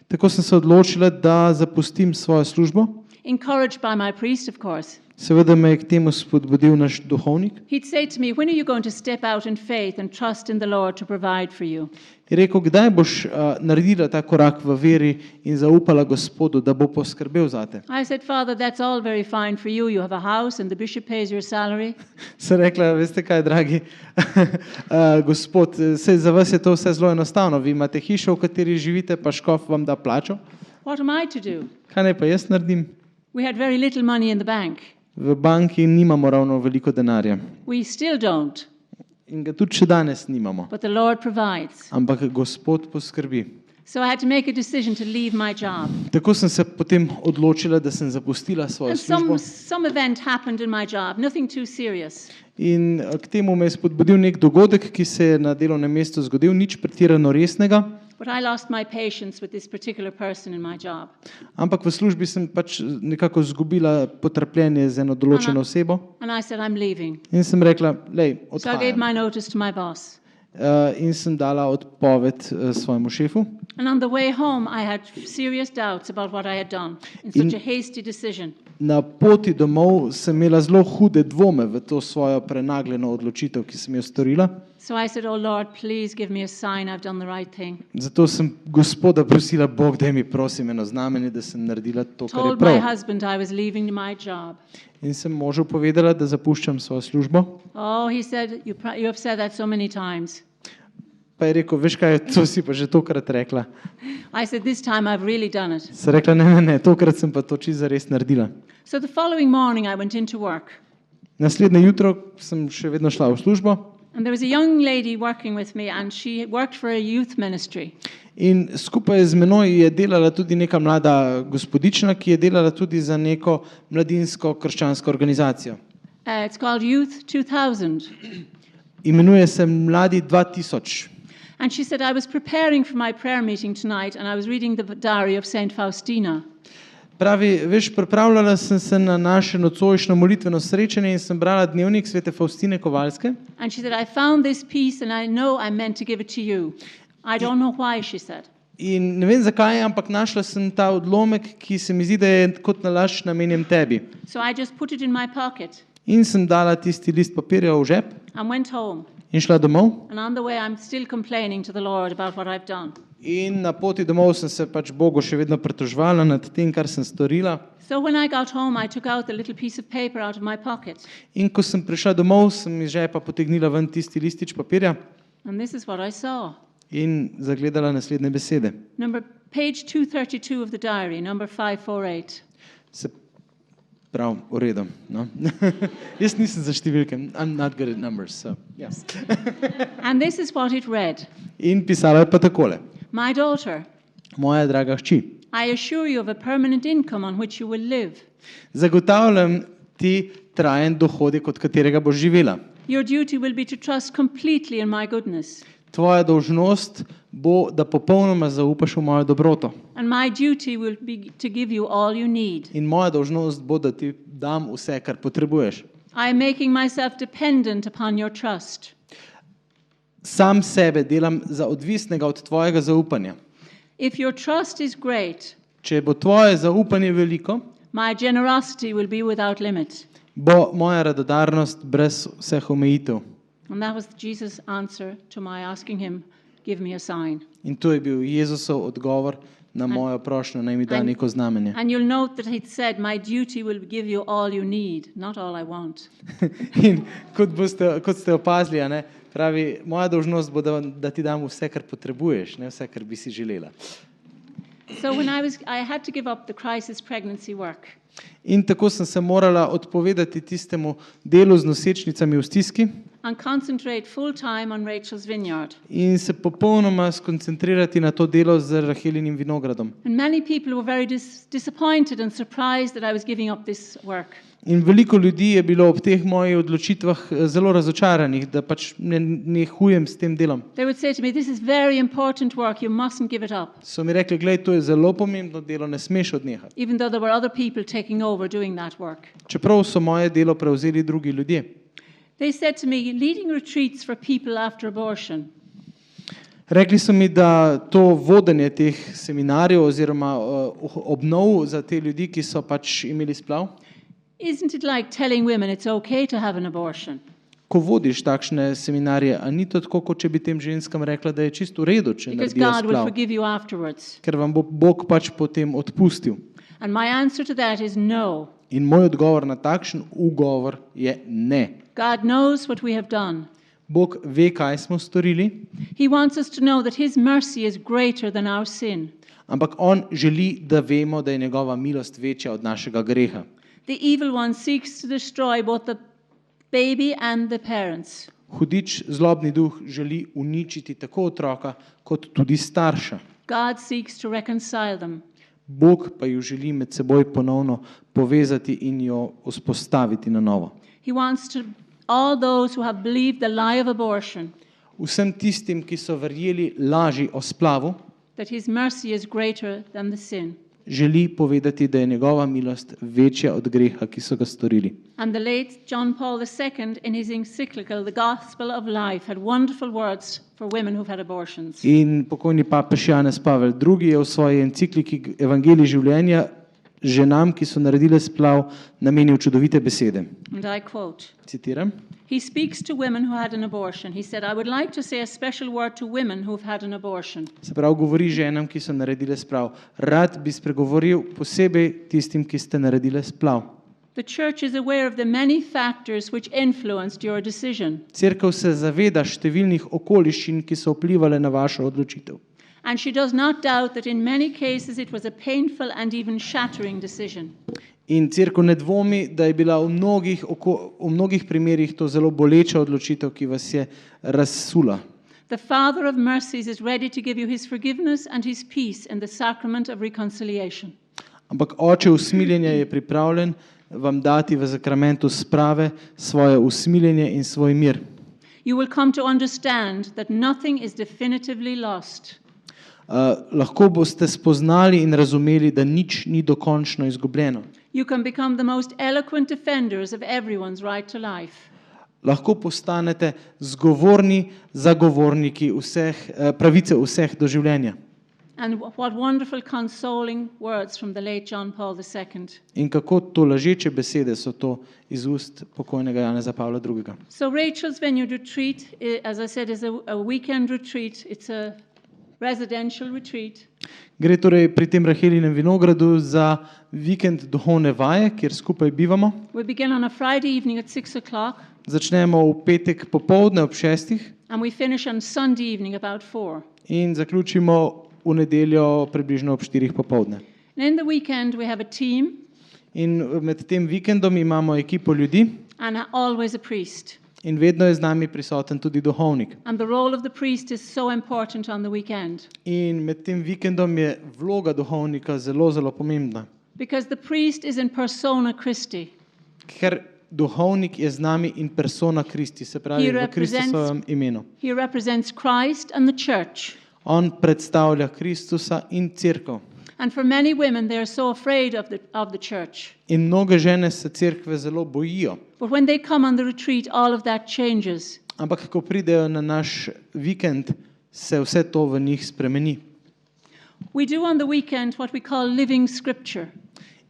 tako sem se odločila, da zapustim svojo službo. encouraged by my priest, of course. Seveda me je k temu spodbudil naš duhovnik. He'd say to me, when are you going to step out in faith and trust in the Lord to provide for you? Je rekel, kdaj boš naredila ta korak v veri in zaupala Gospodu, da bo poskrbel zate. I said, Father, that's all very fine for you. You have a house and the bishop pays your salary. Sem rekla, veste kaj, dragi Gospod, saj za vas je to vse zelo enostavno. Vi imate hišo, v kateri živite, pa škof vam da plačo. What am I to do? Kaj naj pa jaz naredim? We had very little money in the bank. V banki nimamo ravno veliko denarja. We still don't, In ga tudi še danes nimamo. but the Lord provides. Ampak Gospod poskrbi. So I had to make a decision to leave my job. Tako sem se potem odločila, da sem zapustila svojo And službo. some event happened in my job, nothing too serious. In k temu me je spodbudil nek dogodek, ki se je na delovnem mestu zgodil, nič pretirano resnega. But I lost my patience with this particular person in my job. Ampak v službi sem pač nekako izgubila potrpljenje z eno določeno osebo. And I said, I'm leaving. In sem rekla, lej, So I gave odhajam. my notice to my boss. In sem dala odpoved svojemu šefu. And on the way home, I had serious doubts about what I had done in such a hasty decision. Na poti domov sem imela zelo hude dvome v to svojo prenagljeno odločitev, ki sem jo storila. So I said, oh Lord, please give me a sign I've done the right thing. Zato sem Gospoda prosila, Bog, daj mi prosim eno znamenje, da sem naredila to, kar je Told my prav. husband I was leaving my job. In sem možu povedala, da zapuščam svojo službo. Oh, he said, you have said that so many times. Pa je rekel, veš kaj, to si pa že tokrat rekla. I said, this time I've really done it. Sem rekla, ne, tokrat sem pa to čisto zares naredila. So the following morning I went into work. Naslednje jutro sem še vedno šla v službo And there was a young lady working with me, and she worked for a youth ministry. In skupaj z menoj je delala tudi neka mlada gospodična, ki je delala tudi za neko mladinsko krščansko organizacijo. It's called Youth 2000. Imenuje se Mladi 2000. And she said, I was preparing for my prayer meeting tonight, and I was reading the diary of Saint Faustina. Pravi, veš, pripravljala sem se na naše nocojšnjo molitveno srečanje in sem brala dnevnik svete Faustine Kovalske. And she said, I found this piece, and I know I meant to give it to you. I don't know why, she said. In ne vem zakaj, ampak našla sem ta odlomek, ki se mi zdi, da je kot nalašč namenjen tebi. So I just put it in my pocket In sem dala tisti list papirja v žep and went home. in šla domov. And on the way, I'm still complaining to the Lord about what I've done. In na poti domov sem se pač Bogu še vedno pritoževala nad tem, kar sem storila. So when I got home, I took out the little piece of paper out of my pocket. In ko sem prišla domov, sem iz žepa potegnila ven tisti listič papirja And this is what I saw. in zagledala naslednje besede. Page 232 of the diary, number 548. Se prav, v redu. No? Jaz nisem za številke. I'm not good at numbers. So, yes. And this is what it read. In pisala je pa takole. My daughter, Moja draga hči, I assure you of a permanent income on which you will live. zagotavljam ti trajen dohodek, od katerega boš živela. Your duty will be to trust completely in my goodness. Tvoja dolžnost bo, da popolnoma zaupaš v mojo dobroto. And my duty will be to give you all you need. In moja dolžnost bo, da ti dam vse, kar potrebuješ. I am making myself dependent upon your trust. Sam sebe delam za odvisnega od tvojega zaupanja. If your trust is great, Če bo tvoje zaupanje veliko, my generosity will be without limit. bo moja radodarnost brez vseh omejitev. And that was Jesus' answer to my asking him, give me a sign. In to je bil Jezusov odgovor na mojo prošnjo, naj mi da neko znamenje. And you'll note that he said, my duty will give you all you need, not all I want. In kot ste opazili, ne, pravi, moja dolžnost bo, da ti dam vse, kar potrebuješ, ne vse, kar bi si želela. So when I had to give up the crisis pregnancy work. In tako sem se morala odpovedati tistemu delu z nosečnicami v stiski And concentrate full time on Rachel's vineyard. in se popolnoma skoncentrirati na to delo z Rahelinim vinogradom. And many people were very disappointed and surprised that I was giving up this work. In veliko ljudi je bilo ob teh mojih odločitvah zelo razočaranih, da pač ne hujem s tem delom. They would say to me, this is very important work, you mustn't give it up. So mi rekli, glej, to je zelo pomembno delo, ne smeš odnehati. Even though there were other people taking over doing that work. Čeprav so moje delo prevzeli drugi ljudje. They said to me, leading retreats for people after abortion. Rekli so mi, da to vodenje teh seminarjev oziroma obnov za te ljudi, ki so pač imeli splav, Isn't it like telling women it's okay to have an abortion? ko vodiš takšne seminarje, a ni to tako, kot če bi tem ženskam rekla, da je čisto v redu, če Because naredijo God will splav, forgive you afterwards. ker vam bo Bog pač potem odpustil. And my answer to that is no. In moj odgovor na takšen ugovor je ne. God knows what we have done. Bog ve, kaj smo storili, He wants us to know that His mercy is greater than our sin. ampak on želi, da vemo, da je njegova milost večja od našega greha. The evil one seeks to destroy both the baby and the parents. Hudič, zlobni duh, želi uničiti tako otroka, kot tudi starša. God seeks to reconcile them. Bog pa ju želi med seboj ponovno povezati in jo vzpostaviti na novo. He wants to all those who have believed the lie of abortion, Vsem tistim, ki so verjeli laži o splavu, that His mercy is greater than the sin. želi povedati, da je njegova milost večja od greha, ki so ga storili. And the late John Paul II, in his encyclical, The Gospel of Life, had wonderful words for women who've had abortions. In pokojni papež Janez Pavel II. Je v svoji encikliki Evangelij življenja ženam, ki so naredile splav, namenil čudovite besede. And I quote, Citiram. he speaks to women who had an abortion. He said, I would like to say a special word to women who've had an abortion. Se pravi, govori ženam, ki so naredile splav. Rad bi spregovoril posebej tistim, ki ste naredile splav. The church is aware of the many factors which influenced your decision. Cerkev se zaveda številnih okoliščin, ki so vplivale na vašo odločitev. And she does not doubt that in many cases it was a painful and even shattering decision. In cerkev ne dvomi, da je bila v mnogih primerih to zelo boleča odločitev, ki vas je razsula. The Father of mercies is ready to give you his forgiveness and his peace in the sacrament of reconciliation. Ampak Oče usmiljenja je pripravljen vam dati v zakramentu sprave svoje usmiljenje in svoj mir. You will come to understand that nothing is definitively lost. Lahko boste spoznali in razumeli, da nič ni dokončno izgubljeno. You can become the most eloquent defenders of everyone's right to life. Lahko postanete zgovorni zagovorniki pravice vseh do življenja. And what wonderful consoling words from the late John Paul II. In kako tolažeče besede so to iz ust pokojnega Janeza Pavla II. So Rachel's Vineyard Retreat, as I said, is a weekend retreat. It's a residential retreat. Gre torej pri tem Rahelinem vinogradu za vikend duhovne vaje, kjer skupaj bivamo. We begin on a Friday evening at 6 o'clock. Začnemo v petek popoldne ob 6. And we finish on Sunday evening about 4. In zaključimo v nedeljo približno ob 4 popoldne. And in the weekend we have a team. In med tem vikendom imamo ekipo ljudi. And always a priest. In vedno je z nami prisoten tudi duhovnik. And the role of the priest is so important on the weekend. In med tem vikendom je vloga duhovnika zelo, zelo pomembna. Because the priest is in persona Christi. Ker duhovnik je z nami in persona Christi, se pravi v Kristusovem imenu. He represents Christ and the church. On predstavlja Kristusa in cerkev. And for many women they are so afraid of the church. In mnoge žene se cerkve zelo bojijo. But when they come on the retreat, all of that changes. Ampak ko pridejo na naš vikend, se vse to v njih spremeni. We do on the weekend what we call living scripture.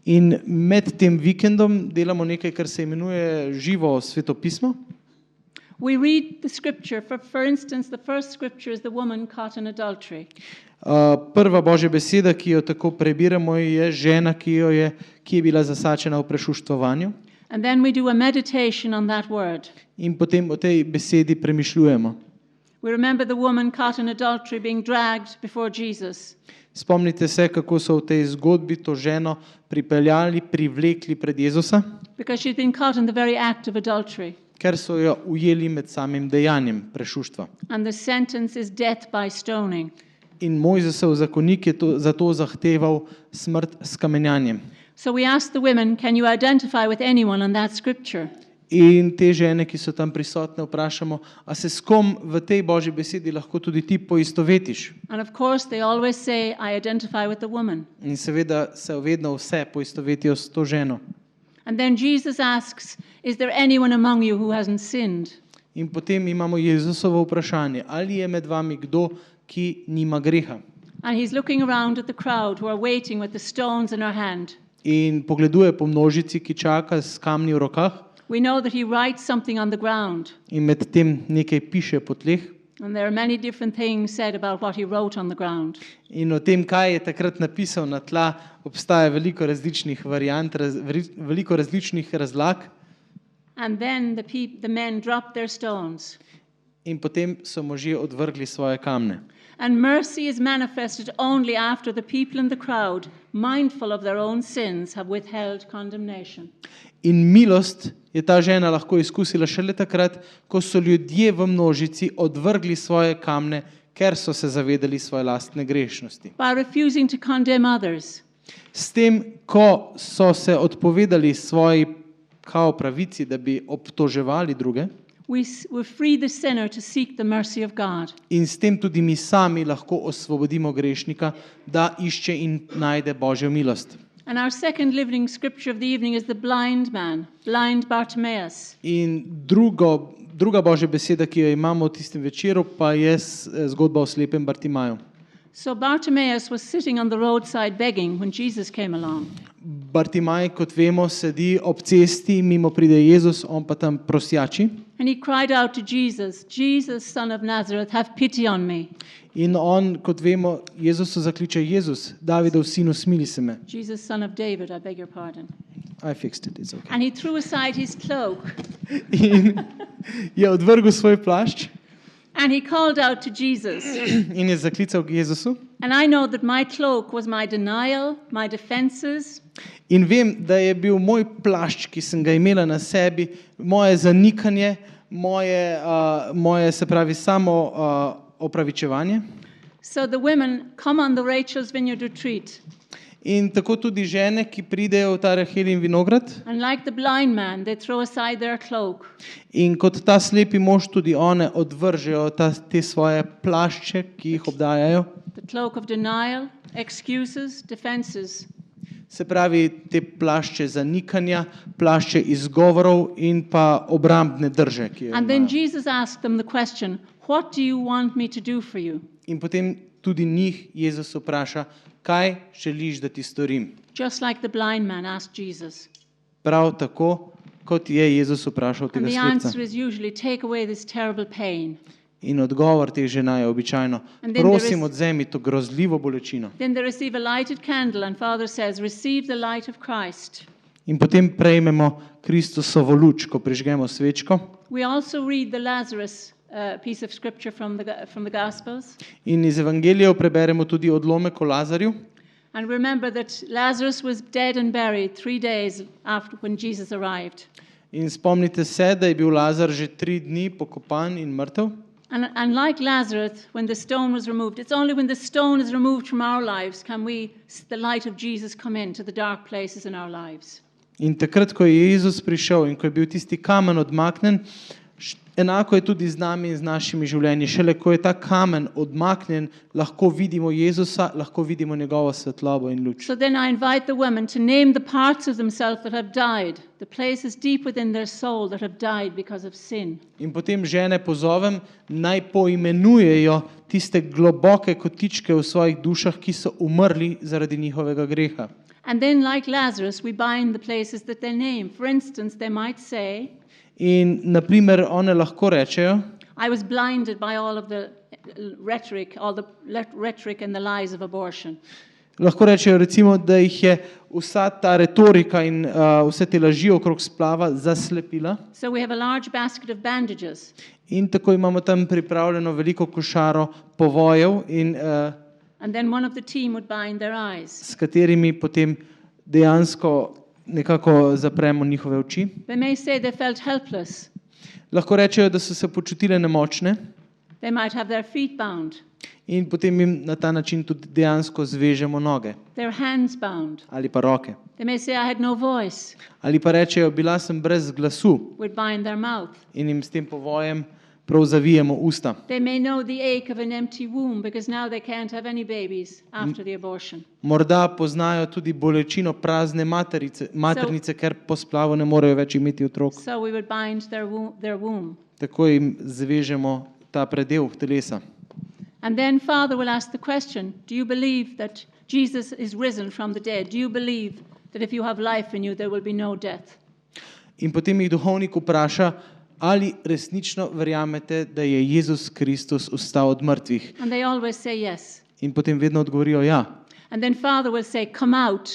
In med tem vikendom delamo nekaj, kar se imenuje živo svetopismo. We read the scripture. For instance, the first scripture is the woman caught in adultery. Prva Božja beseda, ki jo tako prebiramo, je žena, ki je bila zasačena v prešuštvovanju. And then we do a meditation on that word. In potem o tej besedi premišljujemo. We remember the woman caught in adultery being dragged before Jesus. Spomnite se, kako so v tej zgodbi to ženo privlekli pred Jezusa, Because she'd been caught in the very act of adultery. ker so jo ujeli med samim dejanjem prešuštva. And the sentence is death by stoning. In Mojzesov zakonik je za to zahteval smrt s kamenjanjem. So we asked the women, can you identify with anyone on that scripture? In te žene, ki so tam prisotne, vprašamo, a se s kom v tej Božji besedi lahko tudi ti poistovetiš? And of course they always say, I identify with the woman. In seveda se vedno vse poistovetijo s to ženo. And then Jesus asks, is there anyone among you who hasn't sinned? In potem imamo Jezusovo vprašanje, ali je med vami kdo, ki nima greha? And he's looking around at the crowd who are waiting with the stones in her hand. In pogleduje po množici, ki čaka s kamni v rokah. We know that he writes something on the ground. In med tem nekaj piše po tleh. And there are many different things said about what he wrote on the ground. In o tem, kaj je takrat napisal na tla, obstaja veliko različnih variant, veliko različnih razlag. And then the men dropped their stones. In potem so možje odvrgli svoje kamne. And mercy is manifested only after the people in the crowd, mindful of their own sins, have withheld condemnation. In milost je ta žena lahko izkusila šele takrat, ko so ljudje v množici odvrgli svoje kamne, ker so se zavedali svoje lastne grešnosti. By refusing to condemn others. S tem, ko so se odpovedali svoji pravici, da bi obtoževali druge, we free the sinner to seek the mercy of God. in s tem tudi mi sami lahko osvobodimo grešnika, da išče in najde Božjo milost. And our second living scripture of the evening is the blind man, blind Bartimaeus. In druga Božja beseda, ki jo imamo v tistem večeru, pa je zgodba o slepem Bartimaju. So Bartimaeus was sitting on the roadside begging when Jesus came along. Bartimaj, kot vemo, sedi ob cesti, mimo pride Jezus, on pa tam prosjači. And he cried out to Jesus, Jesus, son of Nazareth, have pity on me. In on, kot vemo, Jezusu zakliče, Jezus, Davidov sinu, smili se me. Jesus, son of David, I beg your pardon. I fixed it, it's okay. And he threw aside his cloak. In je odvrgel svoj plašč And he called out to Jesus. in je zaklical k Jezusu. And I know that my cloak was my denial, my defenses, In vem, da je bil moj plašč, ki sem ga imela na sebi, moje zanikanje, moje se pravi samo opravičevanje. So the women come on the Rachel's Vineyard retreat, In tako tudi žene, ki pridejo v ta Rahelin vinograd, and like the blind man, they throw aside their cloak. in kot ta slepi mož tudi one odvržejo te svoje plašče, ki jih obdajajo. The cloak of denial, excuses, defenses. Se pravi, te plašče zanikanja, plašče izgovorov in pa obrambne drže, ki jo And then imajo. Jesus asked them the question, what do you want me to do for you? In potem tudi njih Jezus vpraša, kaj želiš, da ti storim? Just like the blind man asked Jesus. Prav tako, kot je Jezus vprašal And tega the slepca. answer is usually take away this terrible pain. In odgovor teh žena je običajno, And then prosim, there is- odzemi to grozljivo bolečino. Then they receive a lighted candle, and Father says, receive the light of Christ. In potem prejmemo Kristusovo luč, ko prižgemo svečko. We also read the Lazarus piece of scripture from the Gospels. In iz Evangelijev preberemo tudi odlomek o Lazarju. And remember that Lazarus was dead and buried 3 days after when Jesus arrived. In spomnite se, da je bil Lazar že 3 dni pokopan in mrtev. And like Lazarus, when the stone was removed, it's only when the stone is removed from our lives can the light of Jesus come into the dark places in our lives. In takrat, ko je Jezus prišel in ko je bil tisti kamen odmaknen, enako je tudi z nami in z našimi življenji. Šele ko je ta kamen odmaknjen, lahko vidimo Jezusa, lahko vidimo njegovo svetlobo in luč. So then I invite the women to name the parts of themselves that have died, the places deep within their soul that have died because of sin. In potem žene pozovem, naj poimenujejo tiste globoke kotičke v svojih dušah, ki so umrli zaradi njihovega greha. And then, like Lazarus, we bind the places that they name. For instance, they might say, In naprimer one lahko rečejo, I was blinded by all the rhetoric and the lies of abortion. lahko rečejo recimo, da jih je vsa ta retorika in vse te laži okrog splava zaslepila. So we have a large basket of bandages. In tako imamo tam pripravljeno veliko košaro povojev, And then one of the team would bind their eyes. s katerimi potem dejansko nekako zapremo njihove oči. They may say they felt helpless. Lahko rečejo, da so se počutile nemočne They might have their feet bound, in potem jim na ta način tudi dejansko zvežemo noge their hands bound. ali pa roke. They may say, I had no voice. Ali pa rečejo, bila sem brez glasu We'd bind their mouth. in jim s tem povojem prav zavijemo usta. They may know the ache of an empty womb because now they can't have any babies after the abortion. Morda poznajo tudi bolečino prazne maternice, ker po splavu ne morejo več imeti otrok. So we would bind their womb. Tako jim zvežemo ta predel telesa. And then Father will ask the question, do you believe that Jesus is risen from the dead? Do you believe that if you have life in you, there will be no death? In potem jih duhovnik vpraša, ali resnično verjamete, da je Jezus Kristus vstal od mrtvih. And they always say yes. In potem vedno odgovorijo ja. And then Father will say, come out.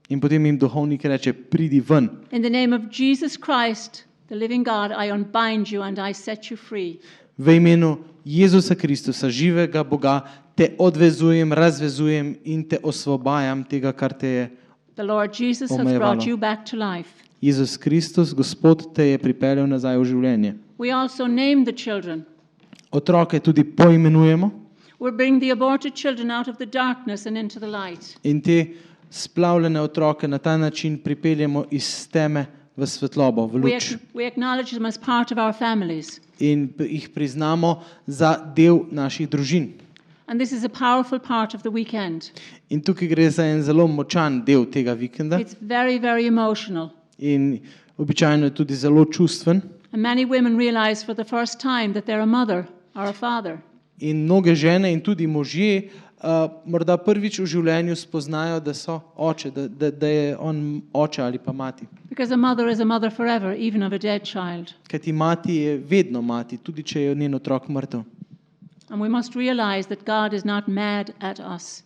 In potem jim duhovnik reče, pridi ven. In the name of Jesus Christ, the living God, I unbind you and I set you free. V imenu Jezusa Kristusa, živega Boga, te odvezujem, razvezujem in te osvobajam tega, kar te je. The Lord Jesus has Omejevalo. brought you back to life. Jezus Kristus, Gospod, te je pripeljal nazaj v življenje. We also name the children. Otroke tudi poimenujemo We bring the aborted children out of the darkness and into the light. in te splavljene otroke na ta način pripeljemo iz teme v svetlobo, v luč. We acknowledge them as part of our families. In jih priznamo za del naših družin. And this is a powerful part of the weekend. In tukaj gre za en zelo močan del tega vikenda It's very, very emotional. in običajno je tudi zelo čustven. And many women realize for the first time that they're a mother or a father. In mnoge žene in tudi možje morda prvič v življenju spoznajo, da so oče, da je on oče ali pa mati. Because a mother is a mother forever, even of a dead child. Kajti mati je vedno mati, tudi če je njen otrok mrtev. And we must realize that God is not mad at us.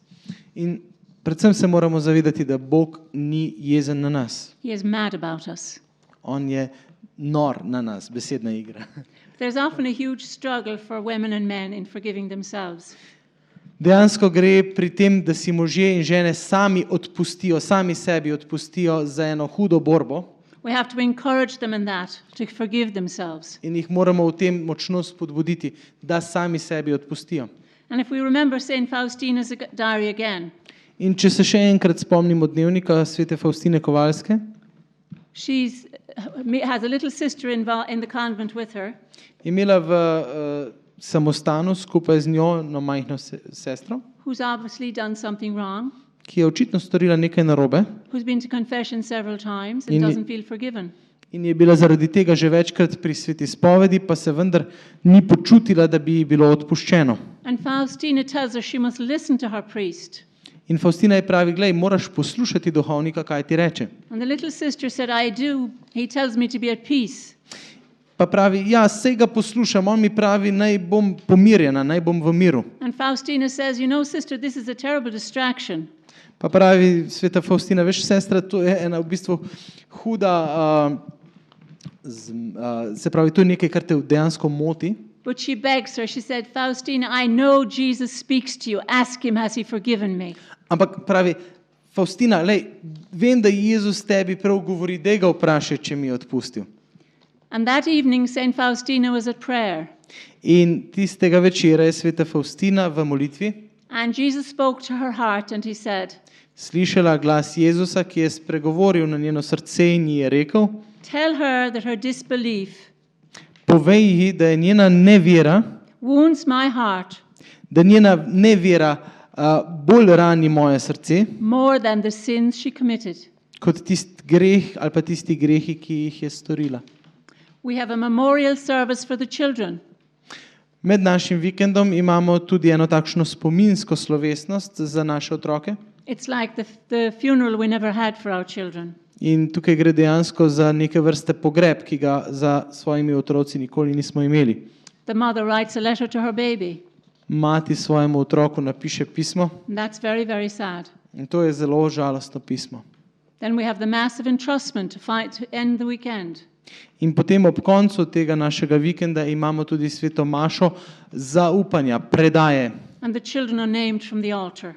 In predvsem se moramo zavedati, da Bog ni jezen na nas. He is mad about us. On je nor na nas, besedna igra. There's often a huge struggle for women and men in forgiving themselves. Dejansko gre pri tem, da si možje in žene sami odpustijo, sami sebi odpustijo za eno hudo borbo We have to encourage them in that, to forgive themselves. in jih moramo v tem močno spodbuditi, da sami sebi odpustijo. And if we remember St. Faustina's diary again, In če se še enkrat spomnimo dnevnika svete Faustine Kovalske, she has a little sister in the convent with her, je imela v samostanu skupaj z njo eno majhno sestro, who's obviously done something wrong, ki je očitno storila nekaj narobe who's been to confession several times and In- doesn't feel forgiven. in je bila zaradi tega že večkrat pri sveti spovedi, pa se vendar ni počutila, da bi ji bilo odpuščeno. And Faustina tells her she must listen to her priest. In Faustina je pravi, glej, moraš poslušati duhovnika, kaj ti reče. And the little sister said, I do. He tells me to be at peace. Pa pravi, ja, sej ga poslušam, on mi pravi, naj bom pomirjena, naj bom v miru. And Faustina says, you know, sister, this is a terrible distraction. Pa pravi sveta Faustina, veš, sestra, to je ena v bistvu huda, se pravi, to je nekaj, kar te dejansko moti. But she begs her, she said, Faustina, I know Jesus speaks to you. Ask him, has he forgiven me? Ampak pravi, Faustina, lej, vem, da Jezus tebi prav govori, da ga vprašaj, če mi je odpustil. And that evening, St. Faustina was at prayer. In tistega večera je sveta Faustina v molitvi And Jesus spoke to her heart and he said, slišala glas Jezusa, ki je spregovoril na njeno srce in ji je rekel, tell her that her disbelief povej ji, da je njena nevera, wounds my heart da njena nevera bolj rani moje srce, more than the sins she committed. kot tisti greh ali pa tisti grehi, ki jih je storila. We have a memorial service for the children. Med našim vikendom imamo tudi eno takšno spominsko slovesnost za naše otroke. It's like the funeral we never had for our children. In tukaj gre dejansko za neke vrste pogreb, ki ga za svojimi otroci nikoli nismo imeli. The mother writes a letter to her baby. Mati svojemu otroku napiše pismo And that's very, very sad. in to je zelo žalostno pismo. Then we have the massive entrustment to end the weekend. In potem ob koncu tega našega vikenda imamo tudi sveto mašo zaupanja, predaje. And the children are named from the altar.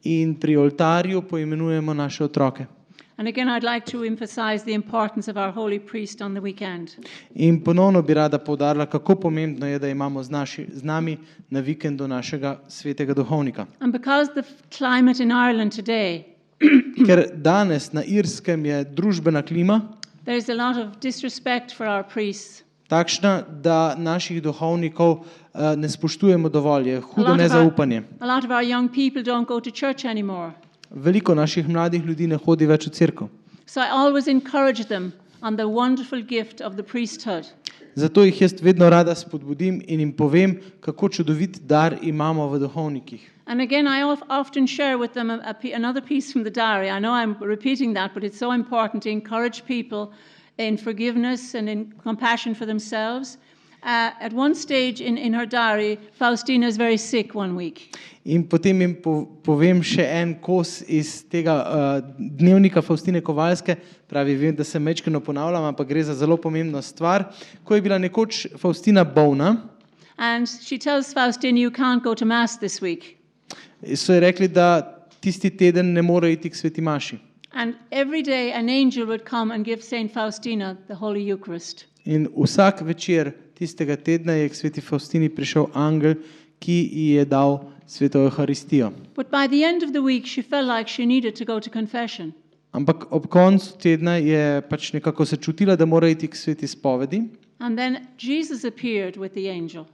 In pri oltarju poimenujemo naše otroke. And again, I'd like to emphasize the importance of our holy priest on the weekend. In ponovno bi rada poudarila, kako pomembno je, da imamo z nami na vikendu našega svetega duhovnika. And because the climate in Ireland today, Ker danes na Irskem je družbena klima there's a lot of disrespect for our priests. takšna, da naših duhovnikov ne spoštujemo dovolj, je A hudo lot, nezaupanje. a lot of our young people don't go to church anymore. Veliko naših mladih ljudi ne hodi več v cerkev. So I always encourage them on the wonderful gift of the priesthood. Zato jih jaz vedno rada spodbudim in jim povem, kako čudovit dar imamo v duhovnikih. And again, I often share with them another piece from the diary. I know I'm repeating that, but it's so important to encourage people in forgiveness and in compassion for themselves. At one stage in her diary, Faustina is very sick one week. In potem jim povem še en kos iz tega dnevnika Faustine Kovalske, pravi, vem, da se mečkeno ponavljam, ampak gre za zelo pomembno stvar. Ko je bila nekoč Faustina bolna, And she tells Faustina, you can't go to Mass this week. so ji rekli, da tisti teden ne more iti k sveti maši. And every day an angel would come and give St. Faustina the Holy Eucharist. In vsak večer tistega tedna je k sveti Faustini prišel angel, ki ji je dal sveto Euharistijo. But by the end of the week, she felt like she needed to go to confession. Ampak ob koncu tedna je pač nekako se čutila, da mora iti k sveti spovedi. And then Jesus appeared with the angel.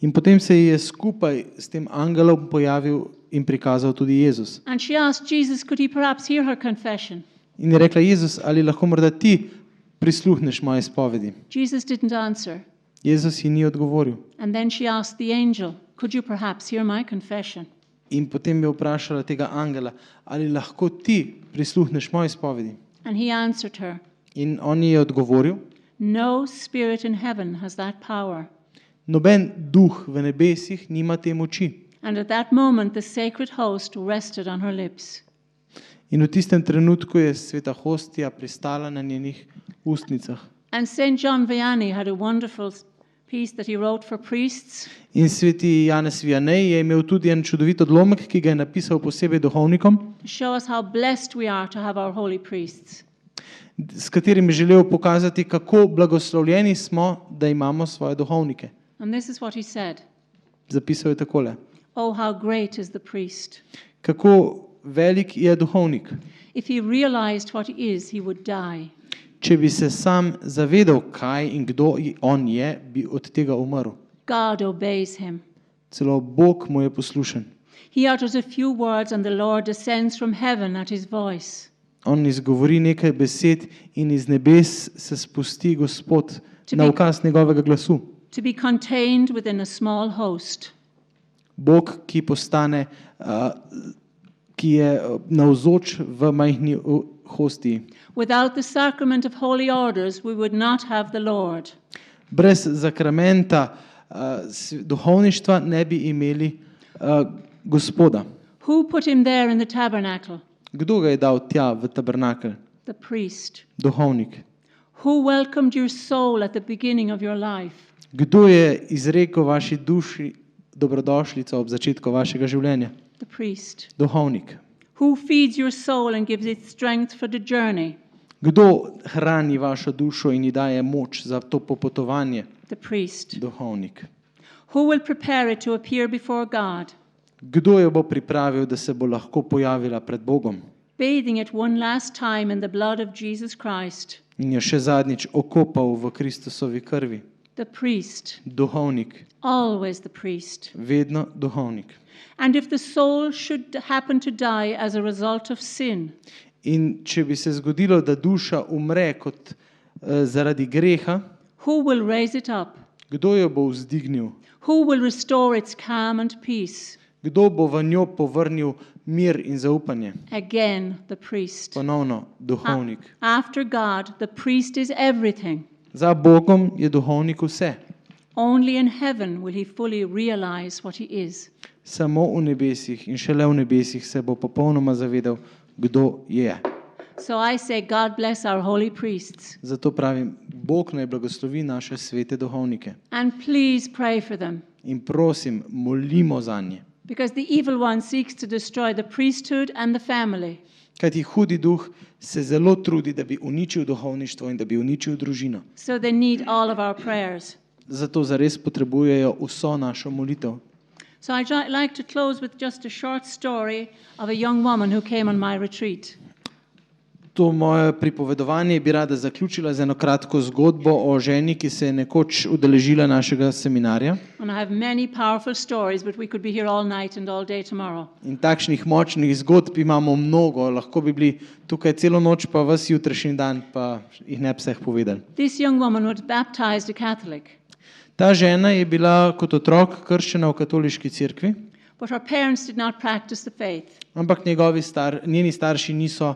In potem se ji je skupaj s tem angelom pojavil in prikazal tudi Jezus. And she asked Jesus, could he perhaps hear her confession? In je rekla, Jezus, ali lahko morda ti prisluhneš moje spovedi? Jesus didn't answer. Jezus ji ni odgovoril. And then she asked the angel, could you perhaps hear my confession? In potem je vprašala tega angela, ali lahko ti prisluhneš moje spovedi? And he answered her, In on ji je odgovoril, no spirit in heaven has that power. noben duh v nebesih nima te moči. And at that moment, the sacred host rested on her lips. In v tistem trenutku je sveta hostija pristala na njenih ustnicah. And St. John Vianney had a wonderful piece that he wrote for priests. In sveti Janez Vianney je imel tudi en čudovit odlomek, ki ga je napisal posebej duhovnikom, To show us how blessed we are to have our holy priests. s katerim je želel pokazati, kako blagoslovljeni smo, da imamo svoje duhovnike. And this is what he said. Zapisal je takole: Oh, how great is the priest. kako velik je duhovnik. If he realized what he is, he would die. Če bi se sam zavedal, kaj in kdo on je, bi od tega umrl. God obeys him. Celo Bog mu je poslušen. He utters a few words and the Lord descends from heaven at his voice. On izgovori nekaj besed in iz nebes se spusti Gospod na ukaz njegovega glasu. To be contained within a small host. Bog, ki postane, ki je navzoč v majhni hostiji. Without the sacrament of holy orders, we would not have the Lord. Brez zakramenta duhovništva ne bi imeli Gospoda. Who put him there in the tabernacle? Kdo ga je dal tja v tabernakelj? The priest. Duhovnik. Who welcomed your soul at the beginning of your life? Kdo je izrekel vaši duši dobrodošlico ob začetku vašega življenja? The priest. Duhovnik. Who feeds your soul and gives it strength for the journey? Kdo hrani vašo dušo in ji daje moč za to popotovanje? The priest. Duhovnik. Who will prepare it to appear before God? Kdo jo bo pripravil, da se bo lahko pojavila pred Bogom Bathing it one last time in the blood of Jesus Christ? in jo še zadnjič okopal v Kristusovi krvi? The priest. Duhovnik. Always the priest. Vedno duhovnik. And if the soul should happen to die as a result of sin, In če bi se zgodilo, da duša umre kot zaradi greha, who will raise it up? kdo jo bo vzdignil? Who will restore its calm and peace? Kdo bo v njo povrnil mir in zaupanje? Again, the priest. Ponovno, duhovnik. After God, the priest is everything. Za Bogom je duhovnik vse. Only in heaven will he fully realize what he is. Samo v nebesih in šele v nebesih se bo popolnoma zavedal, kdo je. So I say, God bless our holy priests. Zato pravim, Bog naj blagoslovi naše svete duhovnike. And please pray for them, In prosim, molimo za nje. because the evil one seeks to destroy the priesthood and the family. Kajti hudi duh se zelo trudi, da bi uničil duhovništvo in da bi uničil družino. So they need all of our prayers. Zato zares potrebujejo vso našo molitev. So I'd like to close with just a short story of a young woman who came on my retreat. To moje pripovedovanje bi rada zaključila z eno kratko zgodbo o ženi, ki se je nekoč udeležila našega seminarja. And I have many powerful stories, but we could be here all night and all day tomorrow. In takšnih močnih zgodb imamo mnogo, lahko bi bili tukaj celo noč, pa ves jutrišnji dan, pa jih ne bi vseh povedali. This young woman was baptized a Catholic, Ta žena je bila kot otrok krščena v katoliški cerkvi, but her parents did not practice the faith. ampak njeni starši niso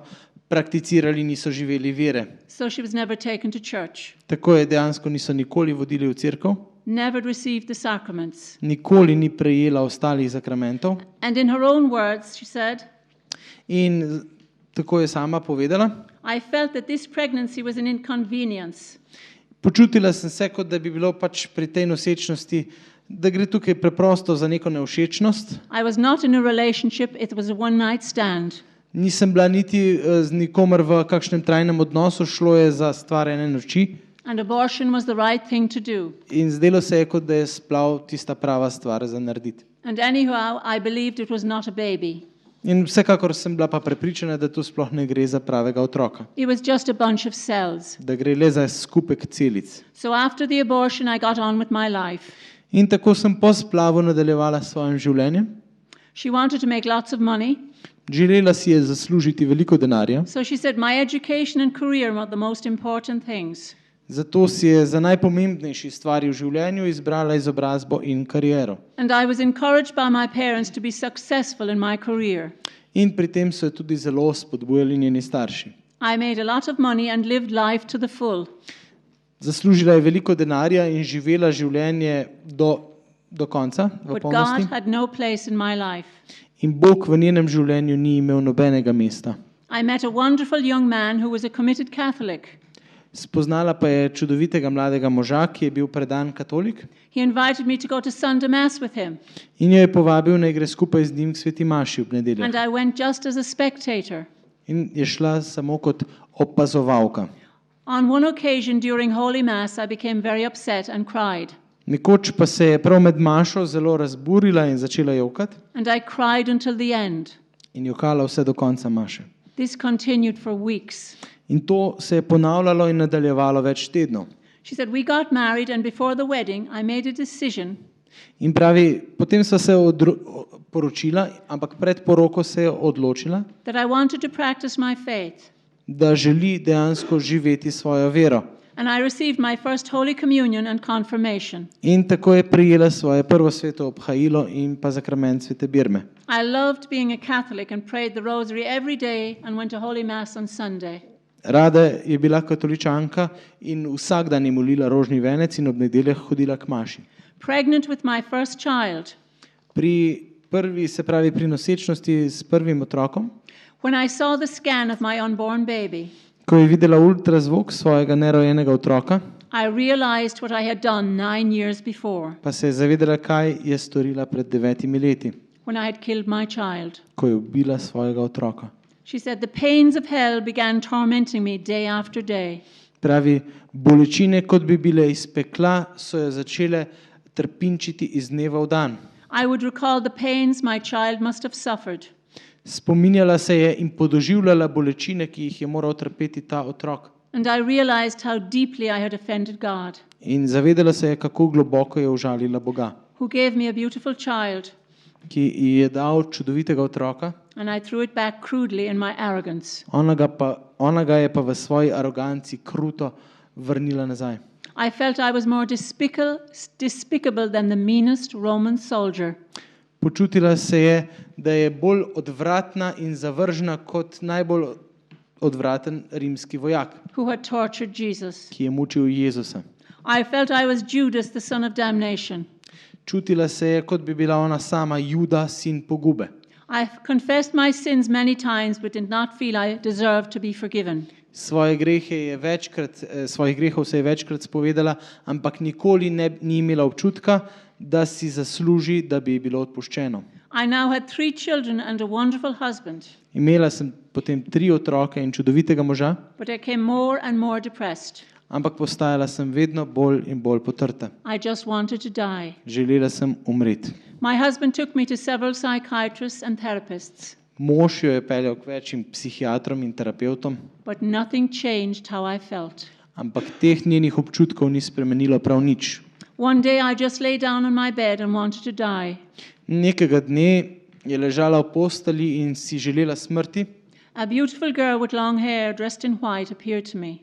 prakticirali, niso živeli vere. So she was never taken to church, Tako je dejansko niso nikoli vodili v cerkev, never received the sacraments. nikoli ni prejela ostalih zakramentov And in her own words, she said, in tako je sama povedala. I felt that this pregnancy was an inconvenience. Počutila sem se, kot da bi bilo pač pri tej nosečnosti, da gre tukaj preprosto za neko nevšečnost. I was not in a relationship, it was a one-night stand. Nisem bila niti z nikomer v kakšnem trajnem odnosu, šlo je za stvar ene noči And abortion was the right thing to do. in zdelo se je, kot da je splav tista prava stvar za narediti. And anyhow, I believed it was not a baby. In vsekakor sem bila pa prepričana, da tu sploh ne gre za pravega otroka, It was just a bunch of cells. da gre le za skupek celic. So after the abortion, I got on with my life. In tako sem po splavu nadaljevala s svojim življenjem. She wanted to make lots of money. Želela si je zaslužiti veliko denarja, So she said, my education and career were the most important things. zato si je za najpomembnejši stvari v življenju izbrala izobrazbo in kariero. And I was encouraged by my parents to be successful in my career. In pri tem so jo tudi zelo spodbujali njeni starši. I made a lot of money and lived life to the full. Zaslužila je veliko denarja in živela življenje do konca, v But polnosti. God had no place in my life. In Bog v njenem življenju ni imel nobenega mesta. I met a wonderful young man who was a committed Catholic. Spoznala pa je čudovitega mladega moža, ki je bil predan katolik, He invited me to go to Sunday Mass with him, in jo je povabil, naj gre skupaj z njim k sveti maši ob nedeljah. and I went just as a spectator. In je šla samo kot opazovalka. On one occasion during Holy Mass, I became very upset and cried. Nekoč pa se je prav med mašo zelo razburila in začela jokati And I cried until the end. in jokala vse do konca maše. This continued for weeks. In to se je ponavljalo in nadaljevalo več tednov. She said, we got married, and before the wedding, I made a decision In pravi, potem sva se poročila, ampak pred poroko se je odločila, that I wanted to practice my faith. da želi dejansko živeti svojo vero. And I received my first Holy Communion and confirmation. In tako je prijela svoje prvo sveto obhajilo in pa zakrament svete birme. I loved being a Catholic and prayed the rosary every day and went to Holy Mass on Sunday. Rada je bila katoličanka in vsak dan je molila rožni venec in ob nedeljah hodila k maši. Pregnant with my first child, Pri nosečnosti s prvim otrokom, when I saw the scan of my unborn baby, ko je videla ultrazvok svojega nerojenega otroka, I realized what I had done 9 years before pa se je zavedala, kaj je storila pred 9 leti, when I had killed my child. ko je ubila svojega otroka. She said, the pains of hell began tormenting me day after day. Pravi, bolečine, kot bi bile iz pekla, so jo začele trpinčiti iz dneva v dan. I would recall the pains my child must have suffered. Spominjala se je in podoživljala bolečine, ki jih je moral trpeti ta otrok. And I realized how deeply I had offended God, In zavedala se je, kako globoko je užalila Boga, who gave me a beautiful child, ki ji je dal čudovitega otroka, and I threw it back crudely in my arrogance. ona ga je pa v svoji aroganci kruto vrnila nazaj. I felt I was more despicable than the meanest Roman soldier. Počutila se je, da je bolj odvratna in zavržna kot najbolj odvraten rimski vojak, Who had tortured Jesus. ki je mučil Jezusa. I felt I was Judas, the son of damnation. Čutila se je, kot bi bila ona sama Juda, sin pogube. I confessed my sins many times, but did not feel I deserved to be forgiven. Svojih grehov se je večkrat spovedala, ampak nikoli ni imela občutka, da si zasluži, da bi ji bilo odpuščeno. I now had 3 children and a wonderful husband, Imela sem potem 3 otroke in čudovitega moža, but I became more and more depressed. ampak postajala sem vedno bolj in bolj potrta. I just wanted to die. Želela sem umreti. My husband took me to several psychiatrists and therapists, Mož jo je peljal k večjim psihiatrom in terapevtom, but nothing changed how I felt. ampak teh njenih občutkov ni spremenilo prav nič. One day I just lay down on my bed and wanted to die. Nekega dne je ležala v posteli in si želela smrti, A beautiful girl with long hair dressed in white appeared to me.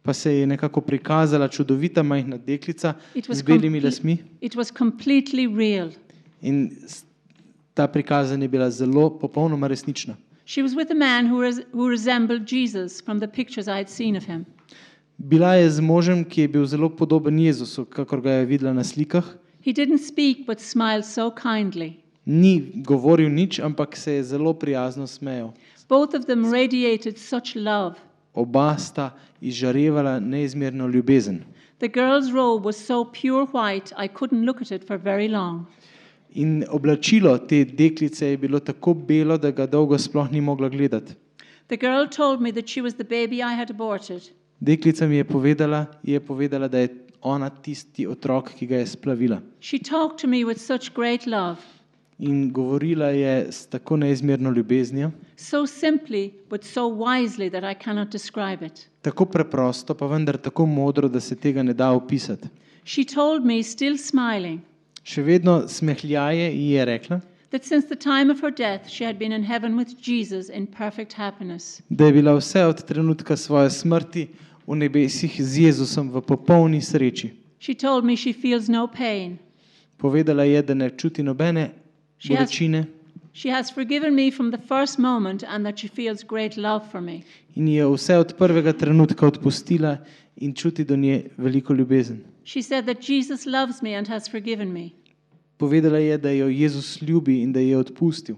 pa se je nekako prikazala čudovita majhna deklica It was, z belimi lasmi it was completely real. in ta prikazanja je bila zelo popolnoma resnična. She was with a man who resembled Jesus from the pictures I had seen of him. Bila je z možem, ki je bil zelo podoben Jezusu, kakor ga je videla na slikah. He didn't speak but smiled so kindly. Ni govoril nič, ampak se je zelo prijazno smejal. Both of them radiated such love. Oba sta izžarevala neizmerno ljubezen. The girl's robe was so pure white I couldn't look at it for very long. In oblačilo te deklice je bilo tako belo, da ga dolgo sploh ni mogla gledati. The girl told me that she was the baby I had aborted. Deklica mi je povedala, da je ona tisti otrok, ki ga je splavila. She talked to me with such great love, In govorila je s tako neizmerno ljubeznijo, so simply but so wisely that I cannot describe it. tako preprosto, pa vendar tako modro, da se tega ne da opisati. She told me, still smiling, Še vedno smehljaje ji je rekla, that since the time of her death she had been in heaven with Jesus in perfect happiness. da je bila vse od trenutka svoje smrti v nebesih z Jezusom v popolni sreči. She told me she feels no pain. Povedala je, da ne čuti nobene She has- bolečine She has forgiven me from the first moment and that she feels great love for me. in je vse od prvega trenutka odpustila in čuti do nje veliko ljubezen. She said that Jesus loves me and has forgiven me. Povedala je, da jo Jezus ljubi in da ji je odpustil.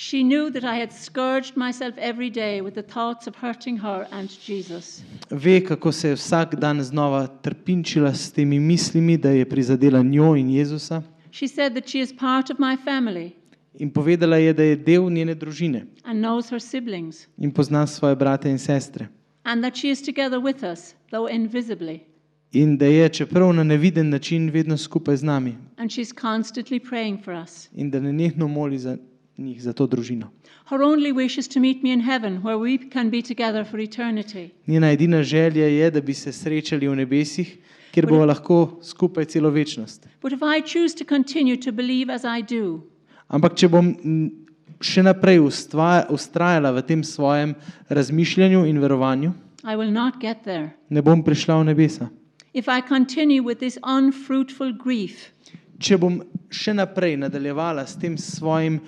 She knew that I had scourged myself every day with the thoughts of hurting her and Jesus. Ve, kako se je vsak dan znova trpinčila s temi mislimi, da je prizadela njo in Jezusa. She said that she is part of my family In povedala je, da je del njene družine and knows her siblings, in pozna svoje brate in sestre. and that she is together with us, though invisibly. In da je, čeprav na neviden način, vedno skupaj z nami. And she's constantly praying for us. In da nenehno moli za njih, za to družino. Her only wish is to meet me in heaven, where we can be together for eternity. Njena edina želja je, da bi se srečali v nebesih, kjer bomo lahko skupaj celo večnost. But if I choose to continue to believe as I do, Ampak če bom še naprej ustrajala v tem svojem razmišljanju in verovanju, I will not get there. ne bom prišla v nebesa. If I continue with this unfruitful grief, Če bom še naprej nadaljevala s tem svojim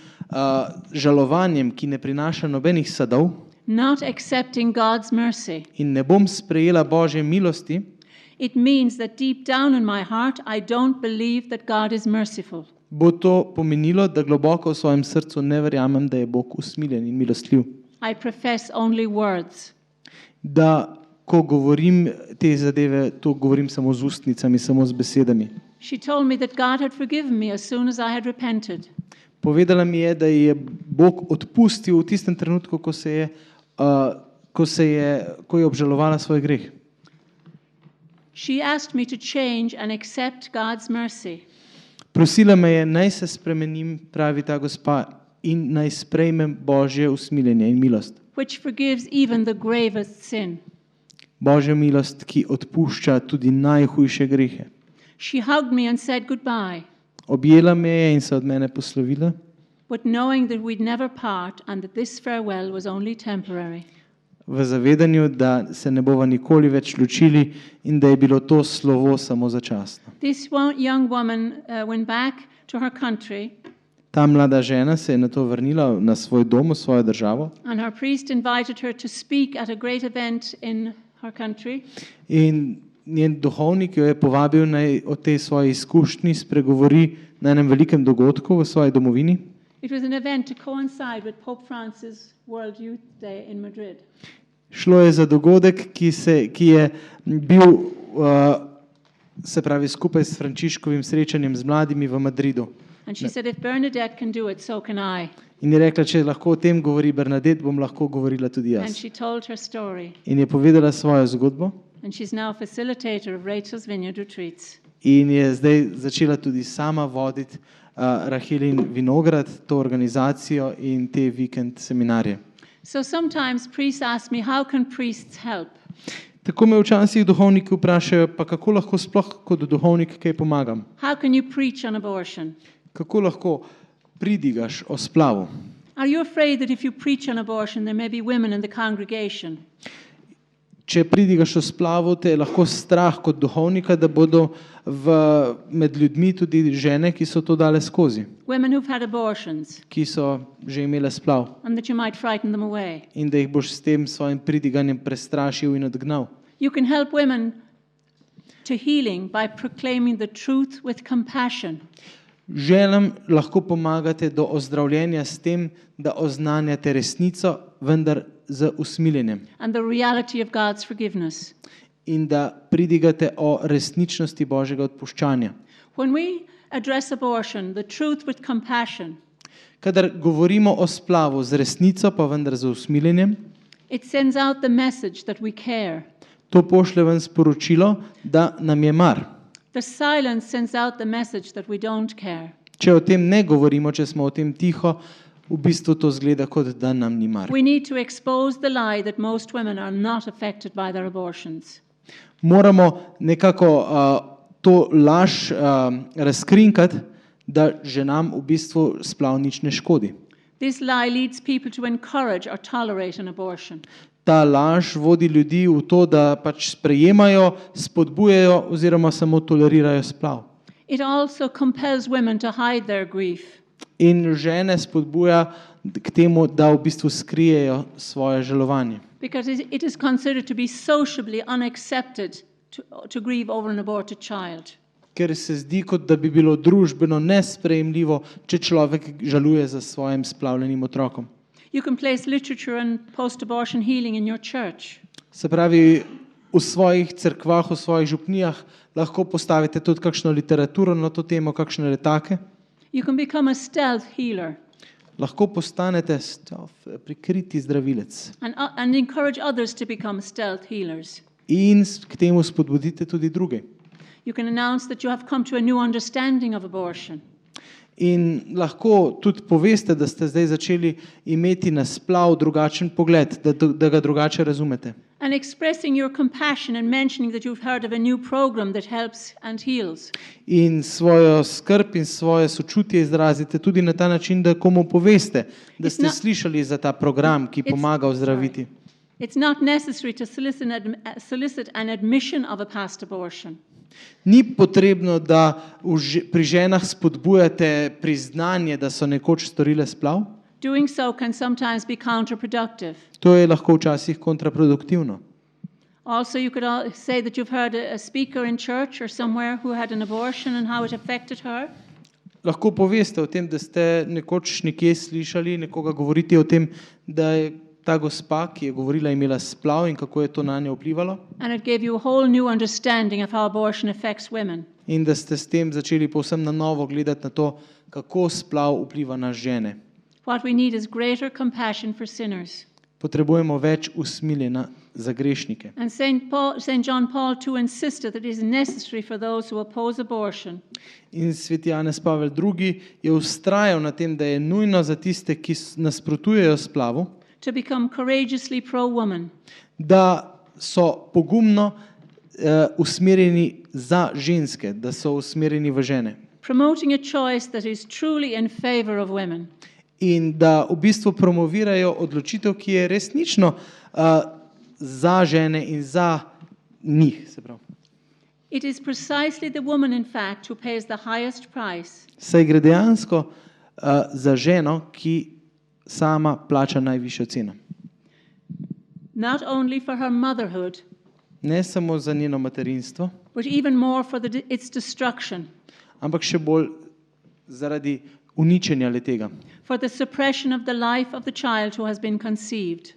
žalovanjem, ki ne prinaša nobenih sadov, not accepting God's mercy, in ne bom sprejela Božje milosti, it means that deep down in my heart, I don't believe that God is merciful. bo to pomenilo, da globoko v svojem srcu ne verjamem, da je Bog usmiljen in milostljiv. I profess only words. Da, ko govorim te zadeve, to govorim samo z ustnicami, samo z besedami. She told me that God had forgiven me as soon as I had repented. Povedala mi je, da je Bog odpustil v tistem trenutku, ko je obžalovala svoj greh. She asked me to change and accept God's mercy. Prosila me je, naj se spremenim, pravi ta gospa, in naj sprejmem Božje usmiljenje in milost. Which forgives even the gravest sin. Božja milost, ki odpušča tudi najhujše grehe. She hugged me and said goodbye, Objela me je in se od mene poslovila, but knowing that we'd never part and that this farewell was only temporary. v zavedanju, da se ne bova nikoli več ločili in da je bilo to slovo samo začasno. This young woman went back to her country, Ta mlada žena se je nato vrnila na svoj dom, v svojo državo, and her priest invited her to speak at a great event in her country. in njen duhovnik jo je povabil, naj o tej svoji izkušnji spregovori na enem velikem dogodku v svoji domovini. It was an event to coincide with Pope Francis' World Youth Day in Madrid. Šlo je za dogodek, ki je bil se pravi skupaj s Frančiškovim srečanjem z mladimi v Madridu. And she said, if Bernadette can do it, so can I. In je rekla, če lahko o tem govori Bernadette, bom lahko govorila tudi And jaz. she told her story. In je povedala svojo zgodbo And she's now a facilitator of Rachel's Vineyard retreats. in je zdaj začela tudi sama voditi Rahelin Vinograd, to organizacijo in te vikend seminarje. So sometimes priests ask me, how can priests help? Tako me včasih duhovniki vprašajo, pa kako lahko sploh kot duhovnik kaj pomagam? How can you preach on abortion? Kako lahko pridigaš o splavu? Are you afraid that if you preach on abortion, there may be women in the congregation? Če pridigaš o splavu, te je lahko strah kot duhovnika, da bodo med ljudmi tudi žene, ki so to dale skozi, Women who've had abortions, ki so že imele splav and that you might frighten them away. in da jih boš s tem svojim pridiganjem prestrašil in odgnal. You can help women to healing by proclaiming the truth with compassion. Ženam lahko pomagate do ozdravljenja s tem, da oznanjate resnico, vendar z usmiljenjem. And the reality of God's forgiveness. In da pridigate o resničnosti Božjega odpuščanja. When we address abortion, the truth with compassion, Kadar govorimo o splavu z resnico, pa vendar z usmiljenjem, it sends out the message that we care. to pošlje ven sporočilo, da nam je mar. The silence sends out the message that we don't care. Če o tem ne govorimo, če smo o tem tiho, v bistvu to zgleda, kot da nam ni mar. We need to expose the lie that most women are not affected by their abortions. Moramo nekako to laž razkrinkati, da ženam v bistvu splav nič ne škodi. This lie leads people to encourage or tolerate an abortion. Ta laž vodi ljudi v to, da pač sprejemajo, spodbujajo oziroma samo tolerirajo splav. It also compels women to hide their grief. In žene spodbuja k temu, da v bistvu skrijejo svoje žalovanje. Because it is considered to be socially unaccepted to grieve over an aborted child. ker se zdi, kot da bi bilo družbeno nesprejemljivo, če človek žaluje za svojim splavljenim otrokom. You can place literature on post-abortion healing in your church. Se pravi, v svojih cerkvah, v svojih župnijah lahko postavite tudi kakšno literaturo na to temo, kakšne letake. You can become a stealth healer Lahko postanete prikriti zdravilec and encourage others to become stealth healers. in k temu spodbudite tudi druge. You can announce that you have come to a new understanding of abortion. In lahko tudi poveste, da ste zdaj začeli imeti na splav drugačen pogled, da ga drugače razumete. And expressing your compassion and mentioning that you've heard of a new program that helps and heals. In svojo skrb in svoje sočutje izrazite tudi na ta način, da komu poveste, da ste slišali za ta program, ki pomaga ozdraviti. It's not necessary to solicit an admission of a past abortion. Ni potrebno, da pri ženah spodbujate priznanje, da so nekoč storile splav. Doing so can sometimes be counterproductive. To je lahko včasih kontraproduktivno. Also, you could say that you've heard a speaker in church or somewhere who had an abortion and how it affected her. Lahko poveste o tem, da ste nekoč nekje slišali nekoga govoriti o tem, da je ta gospa, ki je govorila, imela splav in kako je to na njo vplivalo. And it gave you a whole new understanding of how abortion affects women. In da ste s tem začeli povsem na novo gledati na to, kako splav vpliva na žene. What we need is greater compassion for sinners. Potrebujemo več usmiljenja za grešnike. And St. John Paul too insisted that it is necessary for those who oppose abortion In sveti Janez Pavel II je vztrajal na tem, da je nujno za tiste, ki nasprotujejo splavu, to become courageously pro-woman. Da so pogumno usmerjeni za ženske, da so usmerjeni v žene. Promoting a choice that is truly in favor of women. In da v bistvu promovirajo odločitev, ki je resnično za žene in za njih. Se pravi. It is precisely the woman, in fact, who pays the highest price. Saj gre dejansko za ženo, ki sama plača najvišjo ceno. Not only for her motherhood, Ne samo za njeno materinstvo, but even more for its destruction, ampak še bolj zaradi uničenja letega. for the suppression of the life of the child who has been conceived.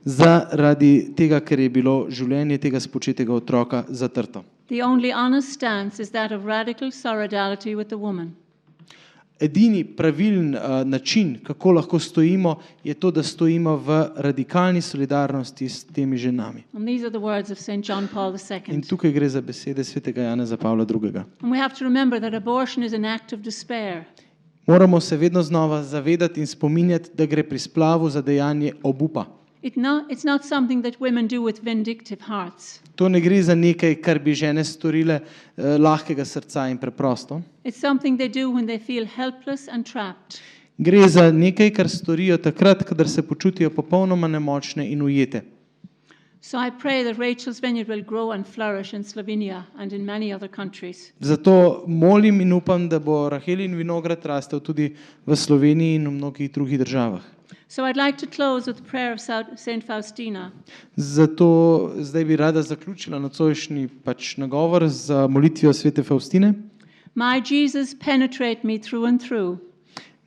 Zaradi tega, ker je bilo življenje tega spočetega otroka zatrto. The only honest stance is that of radical solidarity with the woman. Edini pravilen način, kako lahko stojimo, je to, da stojimo v radikalni solidarnosti s temi ženami. And these are the words of St. John Paul In II. tukaj gre za besede svetega Janeza Pavla II. And we have to remember that abortion is an act of despair. Moramo se vedno znova zavedati in spominjati, da gre pri splavu za dejanje obupa. It's not something that women do with vindictive hearts. To ne gre za nekaj, kar bi žene storile lahkega srca in preprosto. It's something they do when they feel helpless and trapped. Gre za nekaj, kar storijo takrat, kadar se počutijo popolnoma nemočne in ujete. So I pray that Rachel's Vineyard will grow and flourish in Slovenia and in many other countries. Zato molim in upam, da bo Rahelin vinograd rastel tudi v Sloveniji in v mnogih drugih državah. So I'd like to close with the prayer of St. Faustina. Zato zdaj bi rada zaključila nocojšnji nagovor z molitvijo svete Faustine. My Jesus, penetrate me through and through,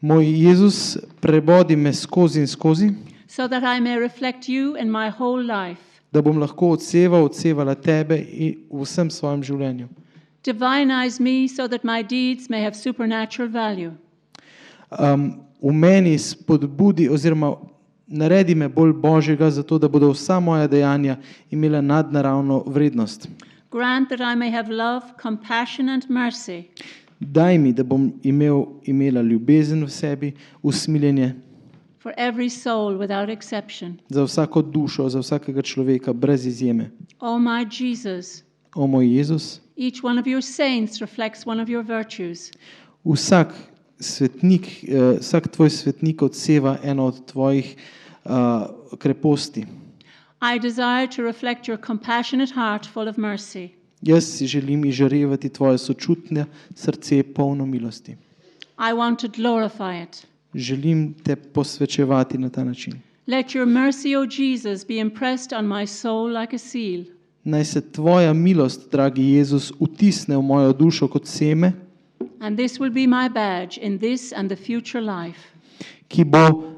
Moj Jezus, prebodi me skozi in skozi, so that I may reflect you in my whole life. da bom lahko odsevala tebe v vsem svojem življenju. Divinize me so that my deeds may have supernatural value. V meni spodbudi oziroma naredi me bolj Božjega, zato da bodo vsa moja dejanja imela nadnaravno vrednost. Grant that I may have love, compassion and mercy. Daj mi, da bom imela ljubezen v sebi, usmiljenje For every soul without exception. za vsako dušo, za vsakega človeka, brez izjeme. O my Jesus, O moj Jezus, each one of your saints reflects one of your virtues. vsak tvoj svetnik odseva eno od tvojih kreposti. I desire to reflect your compassionate heart full of mercy. Jaz si želim izžarevati tvoje sočutne srce polno milosti. I want to glorify it. Želim te posvečevati na ta način. Let your mercy, O Jesus, be impressed on my soul like a seal. naj se tvoja milost, dragi Jezus, vtisne v mojo dušo kot seme, and this will be my badge in this and the future life. ki bo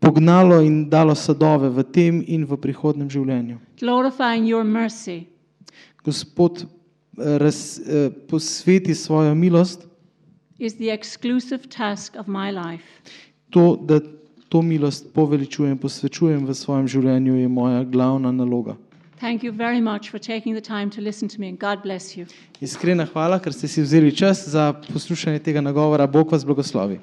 pognalo in dalo sadove v tem in v prihodnem življenju. Glorifying your mercy, Gospod, posveti svojo milost, is the exclusive task of my life. to, da to milost poveličujem, posvečujem v svojem življenju, je moja glavna naloga. Thank you very much for taking the time to listen to me, and God bless you. Iskrena hvala, ker ste si vzeli čas za poslušanje tega nagovora. Bog vas blagoslovi.